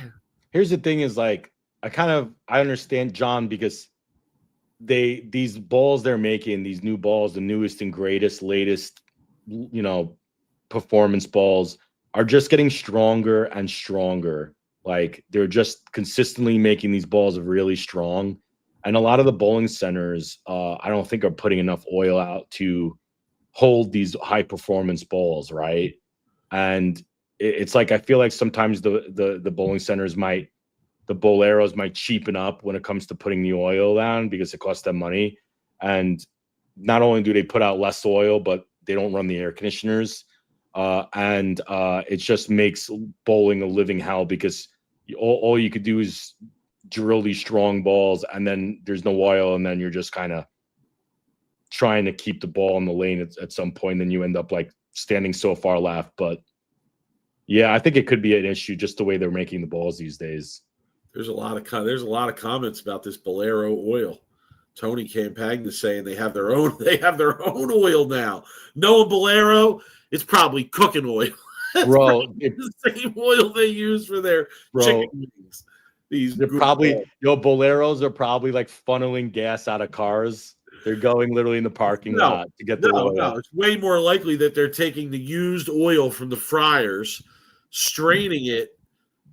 Here's the thing: is like I understand John, because these balls they're making, these new balls, the newest and greatest, latest, performance balls are just getting stronger and stronger. Like, they're just consistently making these balls really strong, and a lot of the bowling centers, I don't think, are putting enough oil out to hold these high performance balls, right? And it's like, I feel like sometimes the bowling centers the Boleros might cheapen up when it comes to putting the oil down because it costs them money. And not only do they put out less oil, but they don't run the air conditioners. And it just makes bowling a living hell because all you could do is drill these strong balls, and then there's no oil, and then you're just kind of trying to keep the ball in the lane at some point, then you end up like standing so far left. But yeah, I think it could be an issue just the way they're making the balls these days. There's a lot of comments about this Bolero oil. Tony Campagna saying they have their own oil now. Knowing Bolero, it's probably cooking oil. Bro, the same oil they use for their chicken wings. They're probably Boleros are probably like funneling gas out of cars. They're going literally in the parking lot to get the oil. No, it's way more likely that they're taking the used oil from the fryers, straining it,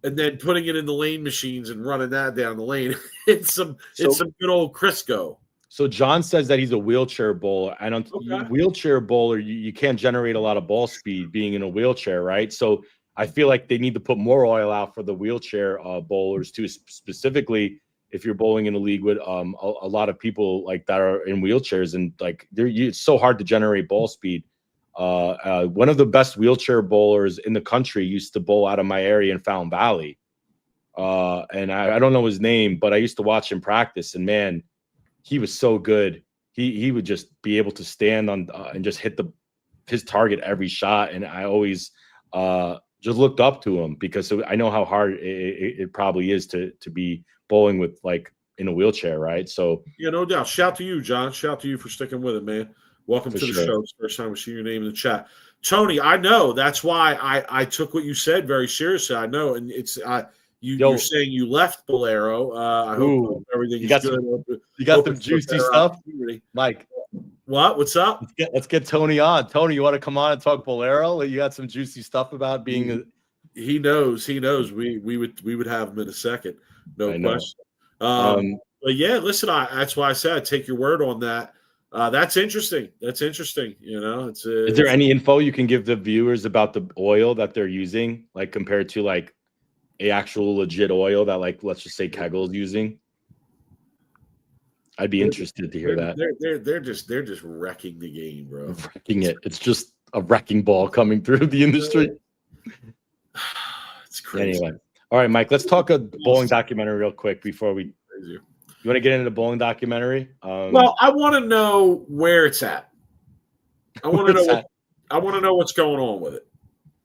and then putting it in the lane machines and running that down the lane. It's some good old Crisco. So John says that he's a wheelchair bowler, and on wheelchair bowler, you can't generate a lot of ball speed being in a wheelchair, right? So I feel like they need to put more oil out for the wheelchair bowlers too, specifically if you're bowling in a league with a lot of people like that are in wheelchairs, and like it's so hard to generate ball speed. One of the best wheelchair bowlers in the country used to bowl out of my area in Fountain Valley. And I don't know his name, but I used to watch him practice, and man, he was so good. He would just be able to stand on and just hit his target every shot. And I always just looked up to him because I know how hard it probably is to be bowling with like in a wheelchair, right? So yeah, no doubt. Shout to you, John. Shout to you for sticking with it, man. Welcome to the show. It's the first time we see your name in the chat. Tony, I know. That's why I took what you said very seriously. I know. And it's you're saying you left Bolero. I hope everything's good. You got some juicy stuff? Mike. What? What's up? Let's get Tony on. Tony, you want to come on and talk Bolero? You got some juicy stuff about being He knows. We would have him in a second. No question. But yeah, listen, that's why I said I'd take your word on that. That's interesting. You know, is there any info you can give the viewers about the oil that they're using, like compared to like a actual legit oil that, like, let's just say Kegel's using? I'd be interested to hear that. They're just wrecking the game, bro. Wrecking it. It's just a wrecking ball coming through the industry. It's crazy. Anyway, all right, Mike. Let's talk a bowling documentary real quick before we. You want to get into the bowling documentary? Well, I want to know where it's at. I want to know what's going on with it,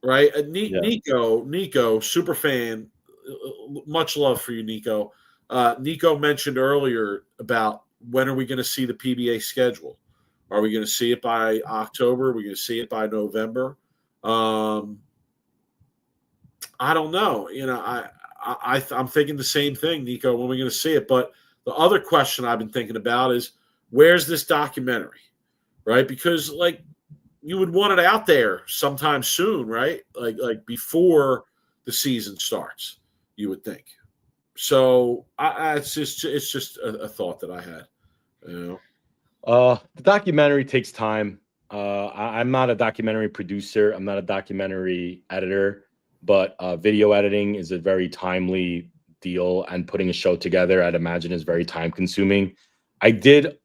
right? Nico, super fan. Much love for you, Nico. Nico mentioned earlier about when are we going to see the PBA schedule? Are we going to see it by October? Are we going to see it by November? I don't know. You know, I'm thinking the same thing, Nico. When are we going to see it? But the other question I've been thinking about is, where's this documentary, right? Because, like, you would want it out there sometime soon, right? Like before the season starts, you would think. So it's just a thought that I had, you know. The documentary takes time. I'm not a documentary producer. I'm not a documentary editor, but video editing is a very timely deal, and putting a show together, I'd imagine, is very time consuming. I did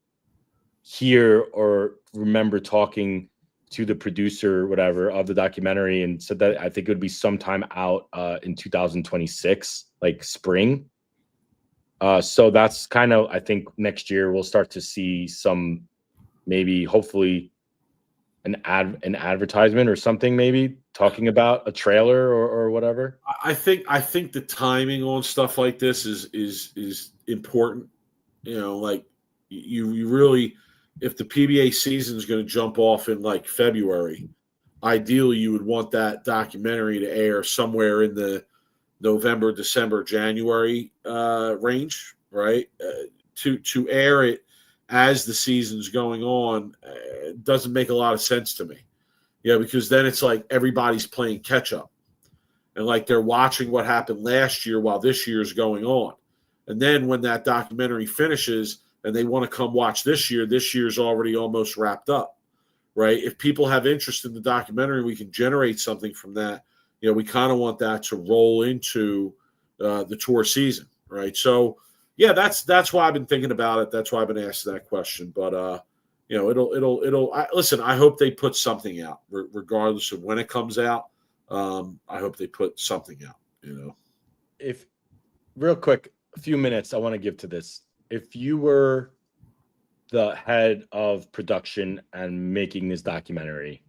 hear or remember talking to the producer, whatever, of the documentary, and said that I think it would be sometime out in 2026, like spring. So that's kind of, I think next year we'll start to see some, maybe hopefully an advertisement or something, maybe talking about a trailer or whatever. I think the timing on stuff like this is important. You know, like you really, if the PBA season is going to jump off in like February, ideally you would want that documentary to air somewhere in the November, December, January range, right? To air it as the season's going on doesn't make a lot of sense to me. Yeah, because then it's like everybody's playing catch up, and like they're watching what happened last year while this year's going on. And then when that documentary finishes and they want to come watch this year's already almost wrapped up, right? If people have interest in the documentary, we can generate something from that. You know, we kind of want that to roll into the tour season, right? So, yeah, that's why I've been thinking about it. That's why I've been asking that question. But, listen, I hope they put something out, regardless of when it comes out. I hope they put something out. If real quick, a few minutes I want to give to this. If you were the head of production and making this documentary,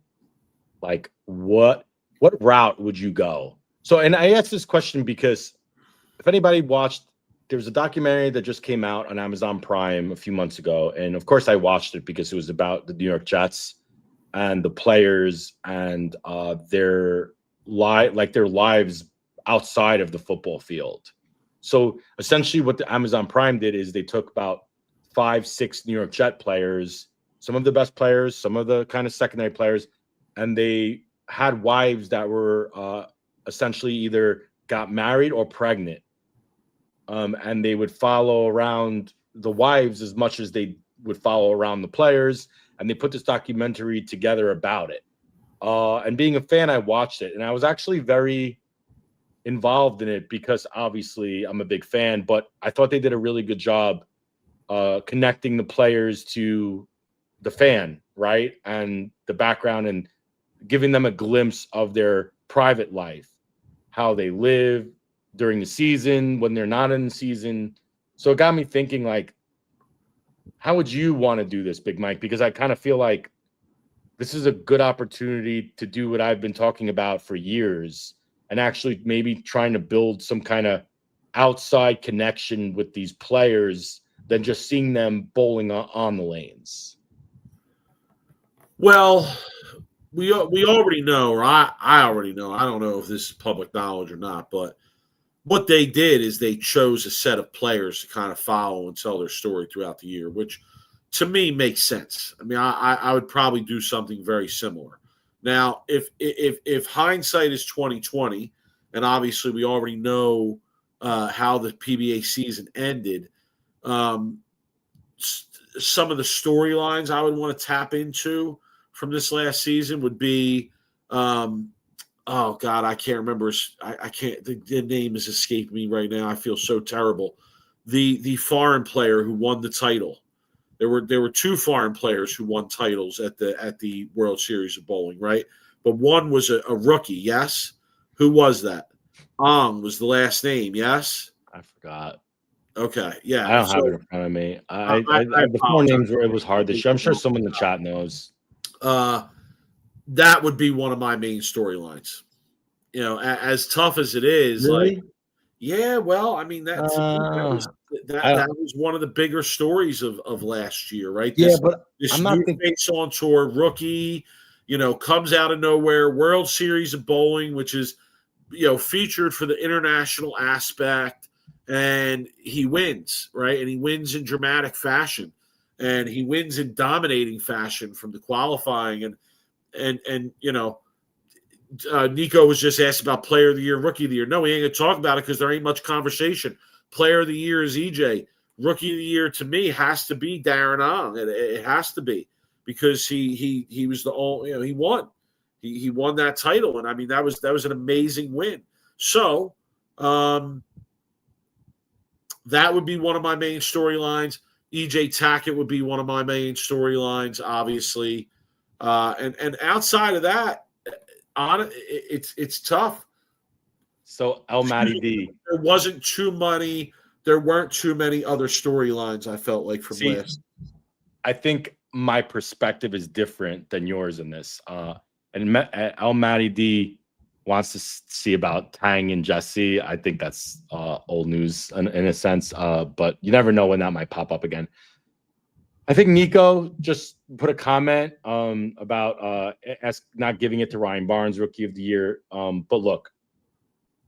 like what route would you go? So, and I asked this question because if anybody watched, there was a documentary that just came out on Amazon Prime a few months ago, and of course I watched it because it was about the New York Jets and the players and their lives outside of the football field. So essentially what the Amazon Prime did is they took about 5-6 New York Jet players, some of the best players, some of the kind of secondary players, and they had wives that were essentially either got married or pregnant. And they would follow around the wives as much as they would follow around the players. And they put this documentary together about it. And being a fan, I watched it. And I was actually very involved in it because obviously I'm a big fan. But I thought they did a really good job connecting the players to the fan, right? And the background and giving them a glimpse of their private life, how they live during the season, when they're not in the season. So it got me thinking, like, how would you want to do this, Big Mike? Because I kind of feel like this is a good opportunity to do what I've been talking about for years and actually maybe trying to build some kind of outside connection with these players than just seeing them bowling on the lanes. Well, we already know, or I already know. I don't know if this is public knowledge or not, but what they did is they chose a set of players to kind of follow and tell their story throughout the year, which to me makes sense. I mean, I would probably do something very similar. Now, if hindsight is 2020, and obviously we already know how the PBA season ended, some of the storylines I would want to tap into from this last season would be oh God, I can't remember. I can't. The name is escaping me right now. I feel so terrible. The foreign player who won the title. There were 2 foreign players who won titles at the World Series of Bowling, right? But one was a rookie. Yes, who was that? Ong was the last name. Yes, I forgot. Okay, yeah. I don't have it in front of me. I the 4 names were, it was hard this year. I'm sure someone in the chat knows. That would be one of my main storylines. As tough as it is, Really? like, yeah. Well, I mean, that was one of the bigger stories of last year, right? Yeah, but this I'm not new face on tour rookie, comes out of nowhere, World Series of Bowling, which is, featured for the international aspect, and he wins, right? And he wins in dramatic fashion, and he wins in dominating fashion from the qualifying, and Nico was just asked about Player of the Year, Rookie of the Year. No, we ain't gonna talk about it because there ain't much conversation. Player of the Year is EJ. Rookie of the Year to me has to be Darren Ong. It has to be because he was the only, he won. He won that title, and I mean that was an amazing win. So that would be one of my main storylines. EJ Tackett would be one of my main storylines, obviously. And outside of that, it's tough. So El Matty D. There weren't too many other storylines I felt like from last. I think my perspective is different than yours in this. And El Matty D wants to see about Tang and Jesse. I think that's old news in a sense, but you never know when that might pop up again. I think Nico just put a comment about not giving it to Ryan Barnes, Rookie of the Year. But look,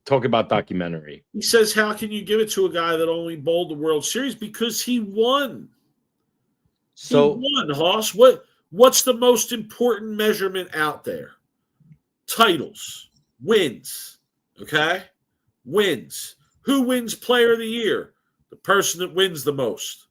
talk about documentary. He says, how can you give it to a guy that only bowled the World Series? Because he won. So he won, Hoss. What's the most important measurement out there? Titles. Wins. Okay? Wins. Who wins Player of the Year? The person that wins the most.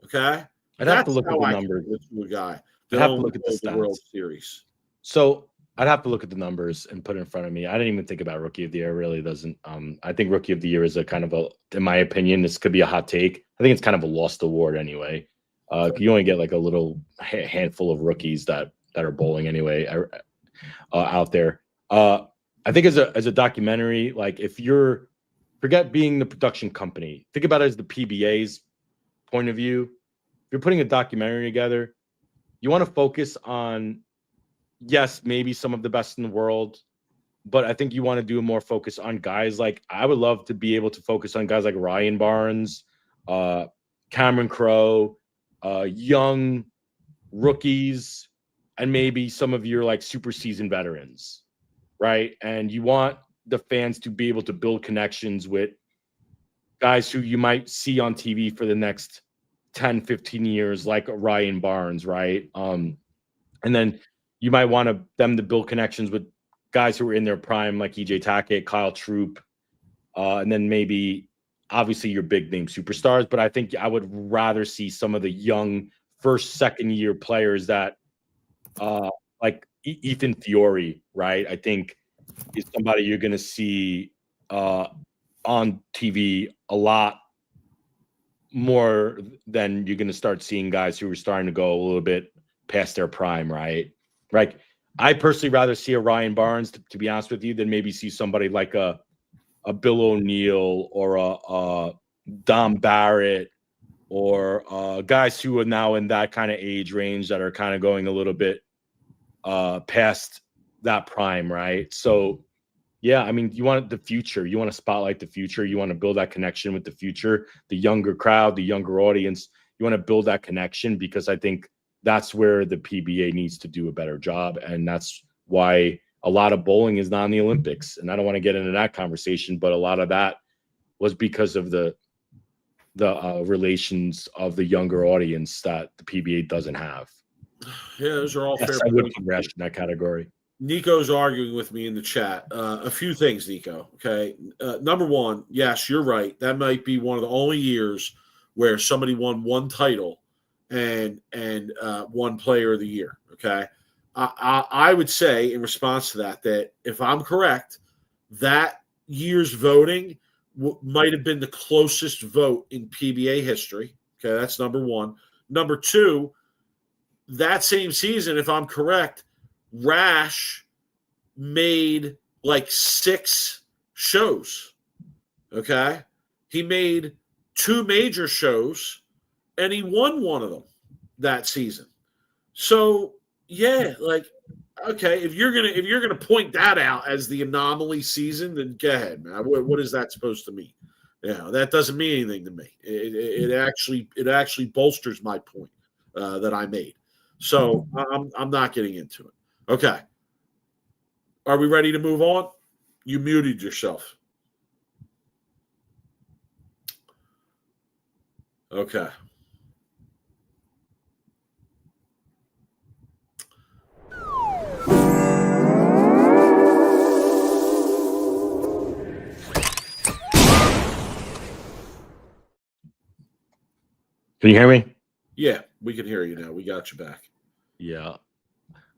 Okay? I'd have to look at the numbers. A guy I'd have to look at the World Series. So I'd have to look at the numbers and put it in front of me. I didn't even think about Rookie of the Year. It really doesn't. I think Rookie of the Year is a kind of in my opinion, this could be a hot take. I think it's kind of a lost award anyway. You only get like a little handful of rookies that are bowling anyway out there. I think as a documentary, like if you're forget being the production company, think about it as the PBA's point of view. If you're putting a documentary together, you want to focus on, yes, maybe some of the best in the world, but I think you want to do a more focus on guys like, I would love to be able to focus on guys like Ryan Barnes, Cameron Crowe, young rookies, and maybe some of your like super seasoned veterans, right? And you want the fans to be able to build connections with guys who you might see on TV for the next 10, 15 years, like Ryan Barnes, right? And then you might want them to build connections with guys who are in their prime, like EJ Tackett, Kyle Troop, and then maybe obviously your big name superstars. But I think I would rather see some of the young first, second year players that like Ethan Fiore, right? I think is somebody you're going to see on TV a lot more than you're going to start seeing guys who are starting to go a little bit past their prime, right? Like I personally rather see a Ryan Barnes, to be honest with you, than maybe see somebody like a Bill O'Neill or a Dom Barrett or guys who are now in that kind of age range that are kind of going a little bit past that prime, right? So yeah, I mean, you want the future. You want to spotlight the future. You want to build that connection with the future, the younger crowd, the younger audience. You want to build that connection because I think that's where the PBA needs to do a better job. And that's why a lot of bowling is not in the Olympics. And I don't want to get into that conversation, but a lot of that was because of the relations of the younger audience that the PBA doesn't have. Yeah, those are all fair. I would put Rash in that category. Nico's arguing with me in the chat. A few things, Nico. Okay. Number one, yes, you're right. That might be one of the only years where somebody won one title and one player of the year. Okay. I would say in response to that if I'm correct, that year's voting might have been the closest vote in PBA history. Okay. That's number one. Number two, that same season, if I'm correct, Rash made like 6 shows. Okay. He made 2 major shows and he won one of them that season. So yeah, like, okay, if you're gonna point that out as the anomaly season, then go ahead, man. What is that supposed to mean? Yeah, that doesn't mean anything to me. It actually bolsters my point that I made. So I'm not getting into it. Okay. Are we ready to move on? You muted yourself. Okay. Can you hear me? Yeah, we can hear you now. We got you back. Yeah.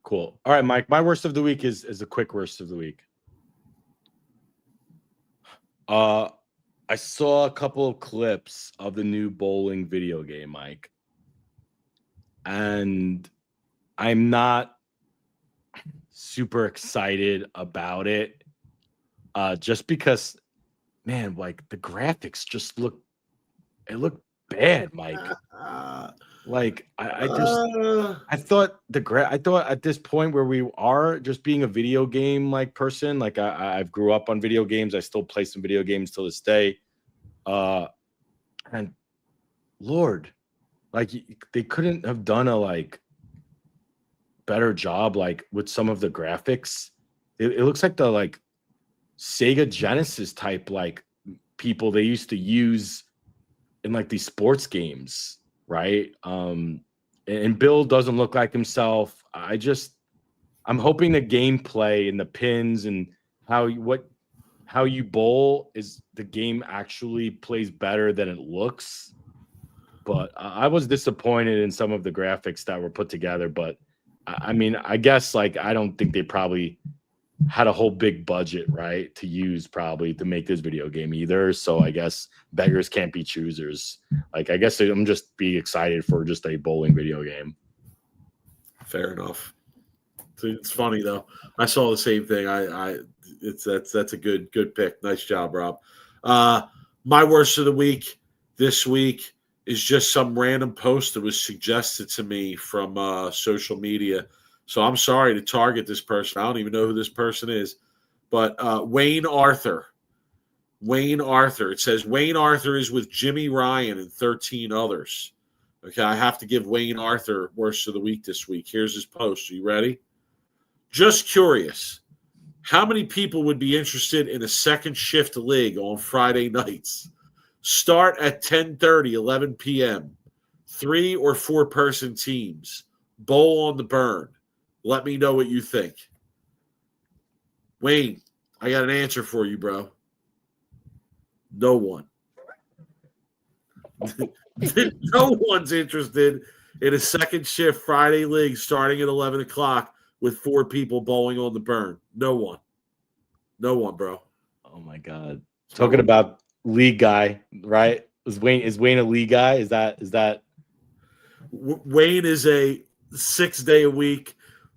Cool. All right, Mike. My worst of the week is a quick worst of the week. I saw a couple of clips of the new bowling video game, Mike. And I'm not super excited about it. Just because, man, like the graphics just look bad, Mike. Like I thought at this point where we are just being a video game like person, like I've grew up on video games. I still play some video games till this day. And Lord, like they couldn't have done a like better job like with some of the graphics. It looks like the like Sega Genesis type like people they used to use in like these sports games. Right. And Bill doesn't look like himself. I'm hoping the gameplay and the pins and how you bowl is the game actually plays better than it looks. But I was disappointed in some of the graphics that were put together. But I mean, I guess like I don't think they probably had a whole big budget, right, to use probably to make this video game either. So I guess beggars can't be choosers. Like, I guess I'm just be excited for just a bowling video game. Fair enough. It's funny though. I saw the same thing. That's a good pick. Nice job, Rob. My worst of the week this week is just some random post that was suggested to me from social media. So I'm sorry to target this person. I don't even know who this person is. But Wayne Arthur. Wayne Arthur. It says Wayne Arthur is with Jimmy Ryan and 13 others. Okay, I have to give Wayne Arthur worst of the week this week. Here's his post. Are you ready? Just curious. How many people would be interested in a second shift league on Friday nights? Start at 10:30, 11 p.m. 3 or 4 person teams. Bowl on the burn. Let me know what you think. Wayne, I got an answer for you, bro. No one. No one's interested in a second shift Friday league starting at 11 o'clock with 4 people bowling on the burn. No one. No one, bro. Oh, my God. Talking about league guy, right? Is Wayne a league guy? Is that Wayne is a 6-day-a-week,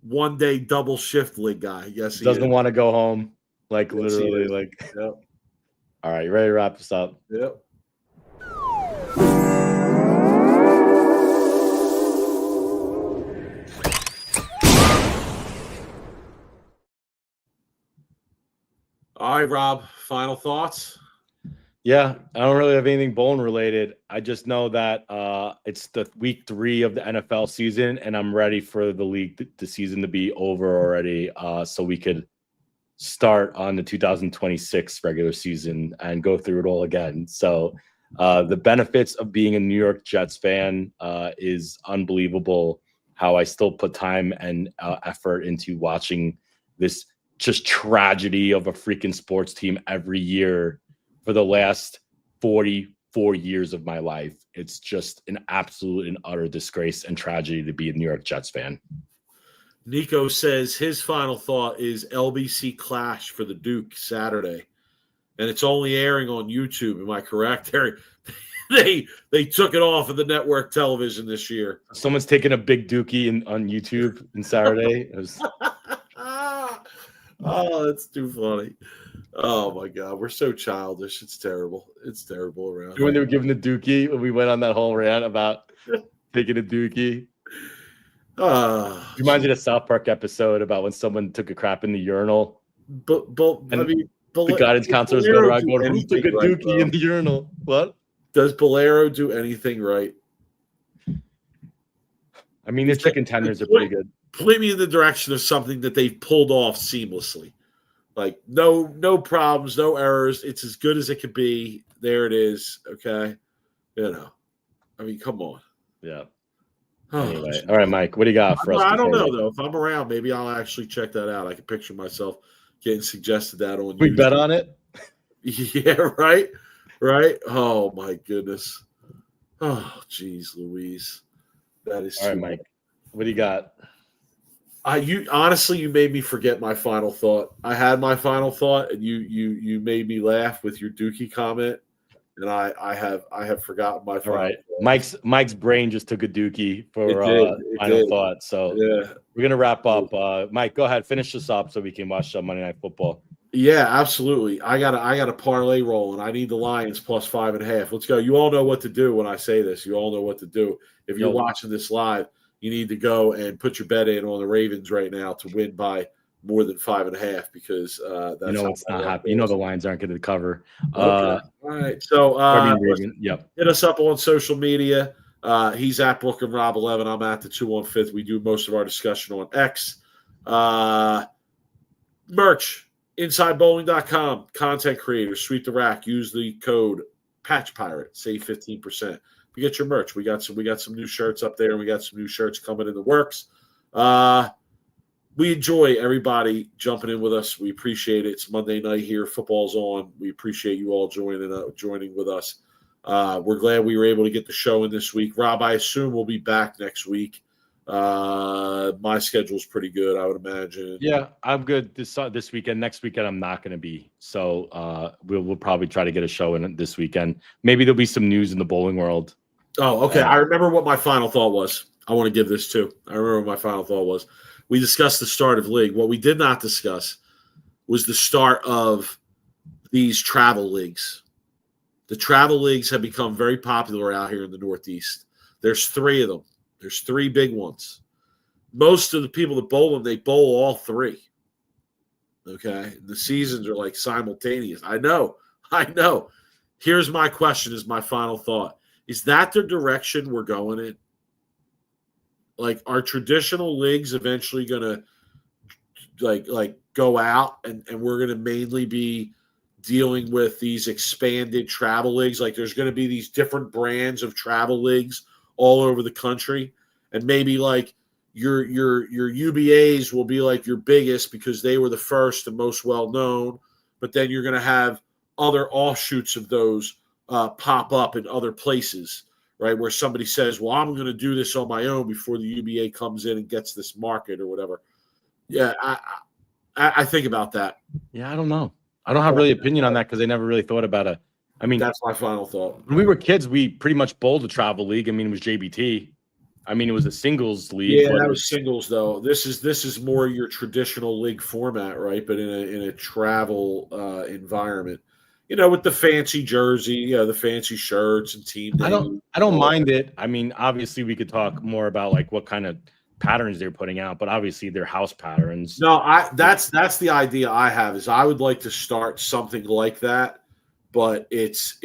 1-day double shift league guy. Yes, he doesn't is. want to go home. Like, Yes, literally, like. Yep. All right, you ready to wrap this up? Yep. All right, Rob, final thoughts? Yeah, I don't really have anything bowling related. I just know that it's the week 3 of the NFL season, and I'm ready for the season to be over already, so we could start on the 2026 regular season and go through it all again. So the benefits of being a New York Jets fan is unbelievable. How I still put time and effort into watching this just tragedy of a freaking sports team every year for the last 44 years of my life. It's just an absolute and utter disgrace and tragedy to be a New York Jets fan. Nico says his final thought is LBC Clash for the Duke Saturday, and it's only airing on YouTube. Am I correct? They took it off of the network television this year. Someone's taking a big dookie on YouTube on Saturday. Oh, that's too funny. Oh my God, we're so childish. It's terrible. It's terrible around. When they were giving the dookie, when we went on that whole rant about taking a dookie. Reminds me of the South Park episode about when someone took a crap in the urinal. But I mean, the guidance counselors go around going, "Who took a dookie in the urinal?" What? Does Bolero do anything right? I mean, their chicken tenders are pretty good. Point me in the direction of something that they've pulled off seamlessly. Like no problems, no errors. It's as good as it could be. There it is. Okay. I mean, come on. Yeah. Oh, anyway. All right, Mike, what do you got for us? I don't know, though. If I'm around, maybe I'll actually check that out. I can picture myself getting suggested that on We YouTube. bet on it? Yeah, right? Right? Oh, my goodness. Oh, geez, Louise. That is all right, Mike. What do you got? Honestly, you made me forget my final thought. I had my final thought, and you made me laugh with your Dookie comment, and I have forgotten my final. All right, thought. Mike's brain just took a Dookie for final thought. So yeah, we're gonna wrap up. Mike, go ahead, finish this up so we can watch some Monday Night Football. Yeah, absolutely. I got a parlay roll, and I need the Lions plus 5.5. Let's go. You all know what to do when I say this. You all know what to do. If you're watching this live, you need to go and put your bet in on the Ravens right now to win by more than 5.5 because that's it's not happening. The Lions aren't going to cover. Okay. All right. So hit us up on social media. He's at Brooklyn Rob 11. I'm at the 2 on 5th. We do most of our discussion on X. Merch. InsideBowling.com. Content creators. Sweep the rack. Use the code Patch Pirate. Save 15%. We get your merch. We got some new shirts up there, and we got some new shirts coming in the works. We enjoy everybody jumping in with us. We appreciate it. It's Monday night here. Football's on. We appreciate you all joining with us. We're glad we were able to get the show in this week. Rob, I assume we'll be back next week My schedule's pretty good, I would imagine. Yeah, I'm good this weekend. Next weekend, I'm not going to be. So we'll probably try to get a show in this weekend. Maybe there'll be some news in the bowling world. Oh, okay. I remember what my final thought was. I want to give this too. I remember what my final thought was. We discussed the start of league. What we did not discuss was the start of these travel leagues. The travel leagues have become very popular out here in the Northeast. There's 3 of them. There's 3 big ones. Most of the people that bowl them, they bowl all 3. Okay? The seasons are like simultaneous. I know. Here's my question, is my final thought. Is that the direction we're going in? Like, are traditional leagues eventually going to like go out and we're going to mainly be dealing with these expanded travel leagues? Like, there's going to be these different brands of travel leagues all over the country, and maybe like your UBAs will be like your biggest because they were the first and most well known, but then you're going to have other offshoots of those pop up in other places, right? Where somebody says, well, I'm going to do this on my own before the UBA comes in and gets this market or whatever. Yeah, I think about that. Yeah, I don't know. I don't have really opinion on that because I never really thought about it. I mean, that's my final thought. When we were kids, we pretty much bowled a travel league. I mean, it was JBT. I mean, it was a singles league. Yeah, that was singles though. This is more your traditional league format, right? But in a travel environment, with the fancy jersey, the fancy shirts and team names. I don't mind it. I mean, obviously, we could talk more about like what kind of patterns they're putting out, but obviously they're house patterns. No, that's the idea I have, is I would like to start something like that, but it's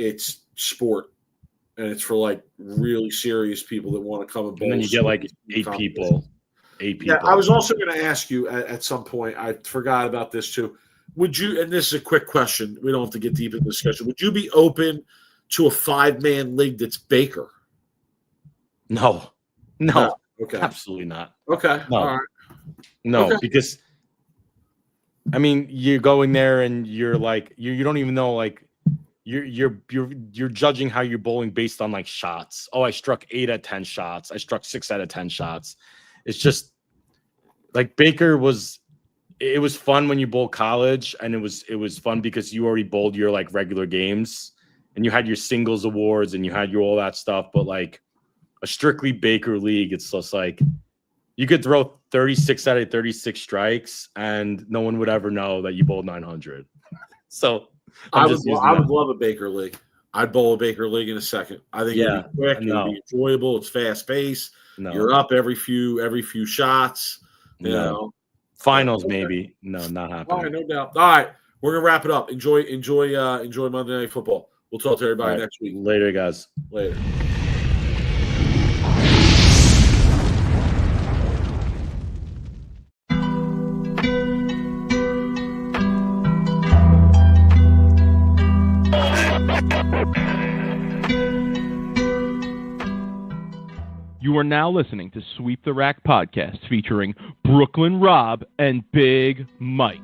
sport, and it's for like really serious people that want to come and bowl. And then you get like 8 people. Yeah, I was also going to ask you at some point, I forgot about this too. Would you, and this is a quick question, we don't have to get deep into the discussion, would you be open to a 5-man league that's Baker? No. Okay. Absolutely not. Okay. No. All right. No, okay. Because I mean, you're going there and you're like you don't even know, like you're judging how you're bowling based on like shots. Oh, I struck 8 out of 10 shots. I struck 6 out of 10 shots. It's just like Baker was. It was fun when you bowled college, and it was fun because you already bowled your like regular games, and you had your singles awards and you had your all that stuff. But like a strictly Baker league, it's just like you could throw 36 out of 36 strikes and no one would ever know that you bowled 900. So I would love a Baker league. I'd bowl a Baker league in a second. I think it'd be quick, it'd be enjoyable, it's fast paced. You're up every few shots. You know. Finals maybe. No, not happening. All right, no doubt. All right, we're gonna wrap it up. Enjoy Monday Night Football. We'll talk to everybody next week. Later, guys. Later. You are now listening to Sweep the Rack podcast featuring Brooklyn Rob and Big Mike.